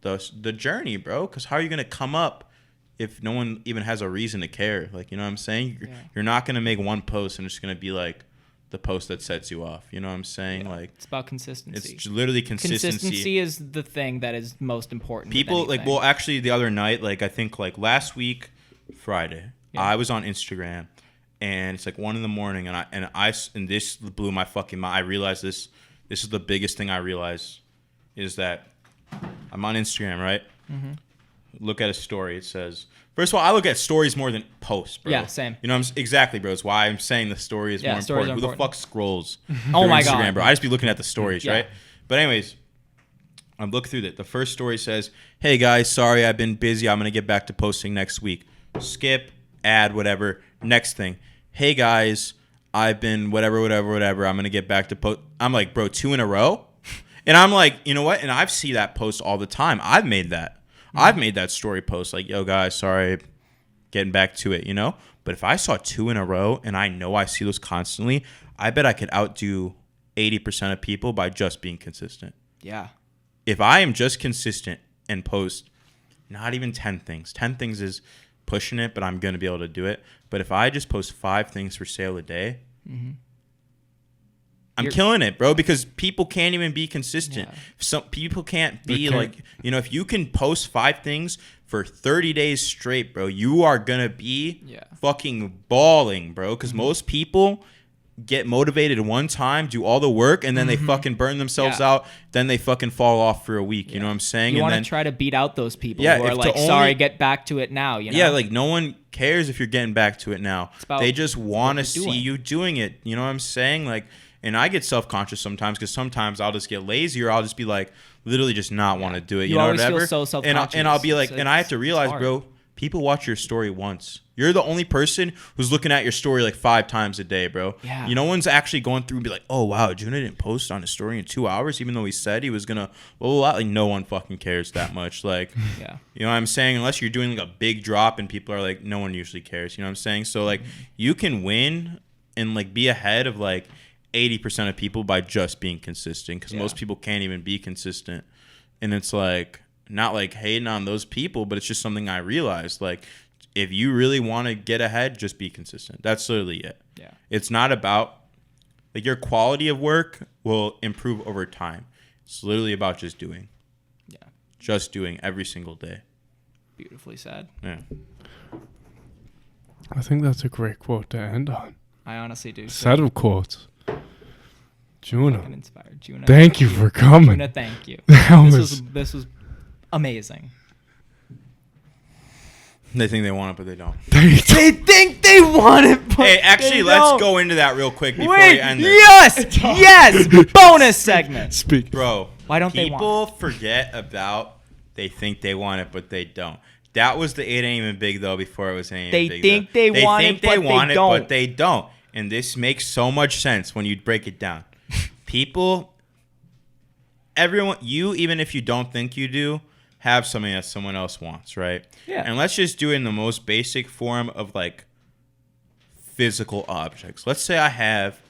the journey, bro, because how are you going to come up if no one even has a reason to care? Like, you know what I'm saying? You're not going to make one post and it's going to be like the post that sets you off. You know what I'm saying? Like it's about consistency. It's literally consistency. Consistency is the thing that is most important. People like, well, actually the other night, like I think like last week, Friday, I was on Instagram and it's like 1 a.m. and this blew my fucking mind. I realized this is the biggest thing I realized is that I'm on Instagram, right? Look at a story. It says, first of all, I look at stories more than posts, bro. Yeah, same. You know, exactly, bro. It's why I'm saying the story is more important. Who the fuck scrolls Oh my Instagram, God, bro? I just be looking at the stories, right? But anyways, I'm looking through that. The first story says, hey guys, sorry I've been busy. I'm going to get back to posting next week. Skip, add, whatever. Next thing. Hey guys, I've been whatever. I'm going to get back to post. I'm like, bro, 2 in a row? And I'm like, you know what? And I see that post all the time. I've made that. I've made that story post like, yo guys, sorry, getting back to it, you know? But if I saw 2 in a row and I know I see those constantly, I bet I could outdo 80% of people by just being consistent. Yeah. If I am just consistent and post not even 10 things. 10 things is pushing it, but I'm going to be able to do it. But if I just post 5 things for sale a day, I'm killing it, bro, because people can't even be consistent. Yeah. Some people can't be like, you know, if you can post 5 things for 30 days straight, bro, you are going to be fucking balling, bro, because most people get motivated one time, do all the work, and then they fucking burn themselves out. Then they fucking fall off for a week. You know what I'm saying? You want to try to beat out those people Yeah, who are like, sorry, get back to it now. You know? Yeah, like no one cares if you're getting back to it now. about They just want to see doing. you doing it. You know what I'm saying? Like, And I get self-conscious sometimes because sometimes I'll just get lazy or I'll just be like literally just not want to do it. You know, always whatever. feel so self-conscious. And I'll be like, It's and I have to realize, hard. bro, people watch your story once. You're the only person who's looking at your story like 5 times a day, bro. Yeah. No one's actually going through and be like, oh, wow, Juna didn't post on his story in 2 hours, even though he said he was going to, well, like, no one fucking cares that much. Like, Yeah. you know what I'm saying? Unless you're doing like a big drop and people are like, no one usually cares. You know what I'm saying? So, like, you can win and, like, be ahead of, like, 80% of people by just being consistent because most people can't even be consistent. And it's, like, not, like, hating on those people, but it's just something I realized. Like, if you really want to get ahead, just be consistent. That's literally it. Yeah. It's not about, like, your quality of work will improve over time. It's literally about just doing. Yeah. Just doing every single day. Beautifully said. Yeah. I think that's a great quote to end on. I honestly do. Set of quotes. Juna, Fucking inspired. Juna. thank you for coming. Juna, thank you. That This was amazing. They think they want it, but they don't. They think they want it, but Hey, actually, they let's don't. go into that real quick before Wait, we end this. yes, bonus segment. Speak. Bro, Why don't they people forget about they think they want it, but they don't. That was the It Ain't Even Big, though, before it was Ain't They Even Big. think though. they want think it, but want they it, don't. but they don't. And this makes so much sense when you break it down. People, everyone, you, even if you don't think you do, have something that someone else wants, right? Yeah. And let's just do it in the most basic form of, like, physical objects. Let's say I have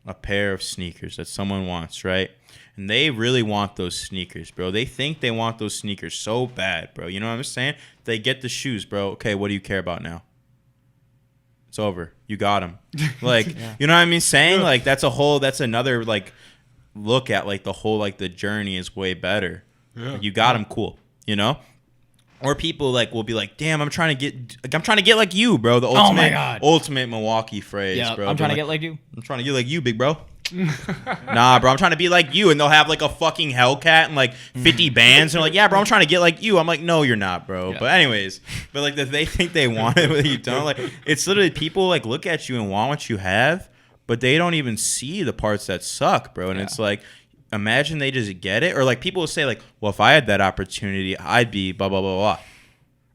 a pair of sneakers that someone wants, right? And they really want those sneakers, bro. They think they want those sneakers so bad, bro. You know what I'm saying? They get the shoes, bro. Okay, what do you care about now? It's over. You got them. Like, you know what I mean? Saying, like, that's another, like, look at, like, the whole, like, the journey is way better. Yeah. You got them, cool. You know? Or people, like, will be like, damn, I'm trying to get like you, bro. The Oh my God. ultimate Milwaukee phrase, Yeah, bro. I'm trying to They're get like you. I'm trying to get like you, big bro. Nah, bro, I'm trying to be like you. And they'll have like a fucking Hellcat and like 50 bands. And they're like, yeah, bro, I'm trying to get like you. I'm like, no, you're not, bro. Yeah. But anyways, but like they think they want it, but you don't. Like, it's literally people like look at you and want what you have, but they don't even see the parts that suck, bro. And it's like, imagine they just get it. Or like people will say like, well, if I had that opportunity, I'd be blah, blah, blah, blah.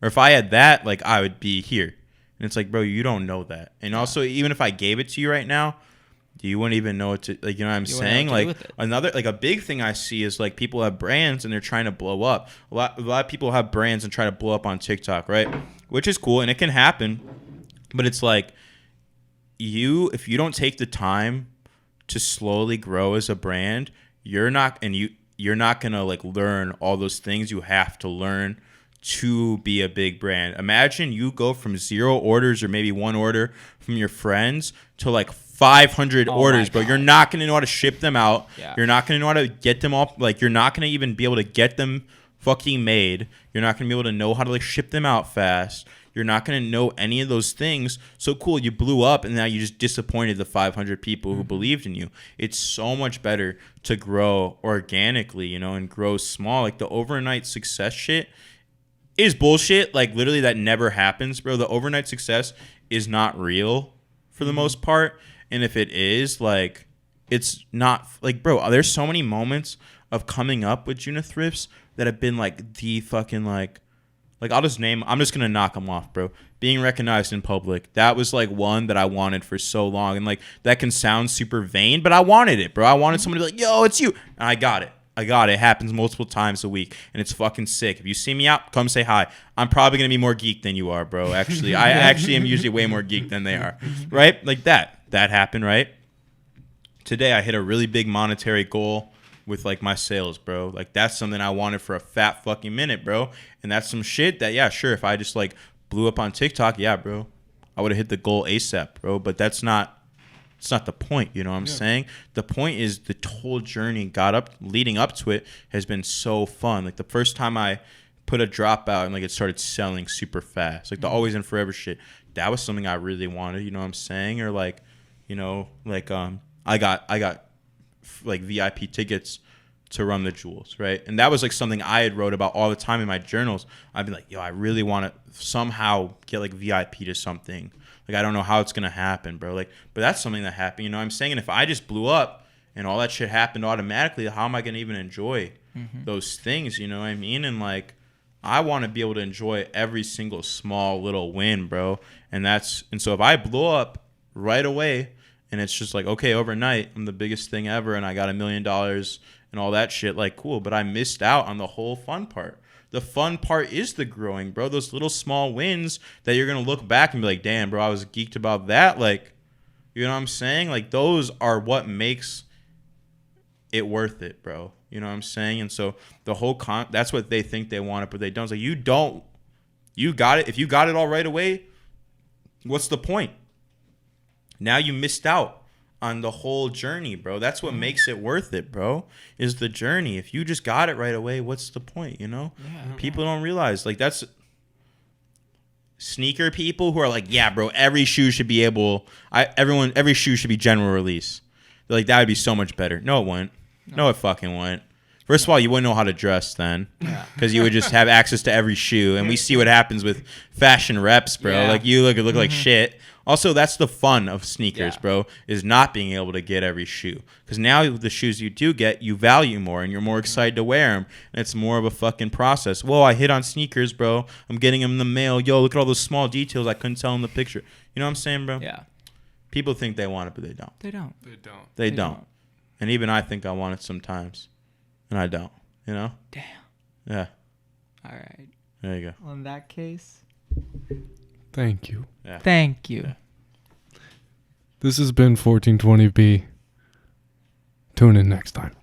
Or if I had that, like I would be here. And it's like, bro, you don't know that. And also, even if I gave it to you right now, you wouldn't even know what to, like, you know what I'm saying? Like, another, like, a big thing I see is, like, people have brands and they're trying to blow up. A lot of people have brands and try to blow up on TikTok, right? Which is cool, and it can happen. But it's like, if you don't take the time to slowly grow as a brand, you're not going to, like, learn all those things you have to learn to be a big brand. Imagine you go from 0 orders or maybe 1 order from your friends to like 500 orders, bro. You're not going to know how to ship them out. Yeah. You're not going to know how to get them all. Like, you're not going to even be able to get them fucking made. You're not going to be able to know how to like ship them out fast. You're not going to know any of those things. So cool, you blew up and now you just disappointed the 500 people who believed in you. It's so much better to grow organically, you know, and grow small. Like the overnight success shit is bullshit. Like, literally, that never happens, bro. The overnight success is not real for the most part. And if it is, like, it's not, like, bro, there's so many moments of coming up with Juna Thrifts that have been, like, the fucking, like, I'm just going to knock them off, bro. Being recognized in public. That was, like, one that I wanted for so long. And, like, that can sound super vain, but I wanted it, bro. I wanted someone to be like, yo, it's you. And I got it. It happens multiple times a week, and it's fucking sick. If you see me out, come say hi. I'm probably going to be more geek than you are, bro, actually. I actually am usually way more geek than they are, right? Like that happened, right? Today, I hit a really big monetary goal with, like, my sales, bro. Like, that's something I wanted for a fat fucking minute, bro. And that's some shit that, yeah, sure, if I just, like, blew up on TikTok, yeah, bro, I would have hit the goal ASAP, bro. But it's not the point, you know what I'm saying? The point is the whole journey leading up to it has been so fun. Like, the first time I put a drop out and, like, it started selling super fast, like the Always and Forever shit, that was something I really wanted, you know what I'm saying? Or, like, you know, like, I got like VIP tickets to run the jewels, right? And that was like something I had wrote about all the time in my journals. I'd be like, yo, I really want to somehow get like VIP to something. Like, I don't know how it's going to happen, bro. Like, but that's something that happened, you know what I'm saying? And if I just blew up and all that shit happened automatically, how am I going to even enjoy those things, you know what I mean? And like, I want to be able to enjoy every single small little win, bro. And so if I blow up right away and it's just like, okay, overnight, I'm the biggest thing ever and I got $1 million and all that shit, like, cool. But I missed out on the whole fun part. The fun part is the growing, bro. Those little small wins that you're going to look back and be like, damn, bro, I was geeked about that. Like, you know what I'm saying? Like, those are what makes it worth it, bro. You know what I'm saying? And so the whole that's what they think they want it, but they don't. It's like, you don't. You got it. If you got it all right away, what's the point? Now you missed out on the whole journey, bro. That's what makes it worth it, bro, is the journey. If you just got it right away, what's the point, you know? Yeah, people don't realize. Like, that's sneaker people who are like, yeah, bro, every shoe should be every shoe should be general release. They're like, that would be so much better. No, it wouldn't. No, it fucking wouldn't. First of all, you wouldn't know how to dress then, because you would just have access to every shoe, and we see what happens with fashion reps, bro. Yeah. Like, you look like shit. Also, that's the fun of sneakers, bro, is not being able to get every shoe, because now the shoes you do get, you value more, and you're more excited to wear them, and it's more of a fucking process. Whoa, I hit on sneakers, bro. I'm getting them in the mail. Yo, look at all those small details I couldn't tell in the picture. You know what I'm saying, bro? Yeah. People think they want it, but they don't. They don't. They don't. And even I think I want it sometimes. And I don't, you know? Damn. Yeah. All right. There you go. Well, in that case, Thank you. Yeah. thank you. Yeah. This has been 1420B. Tune in next time.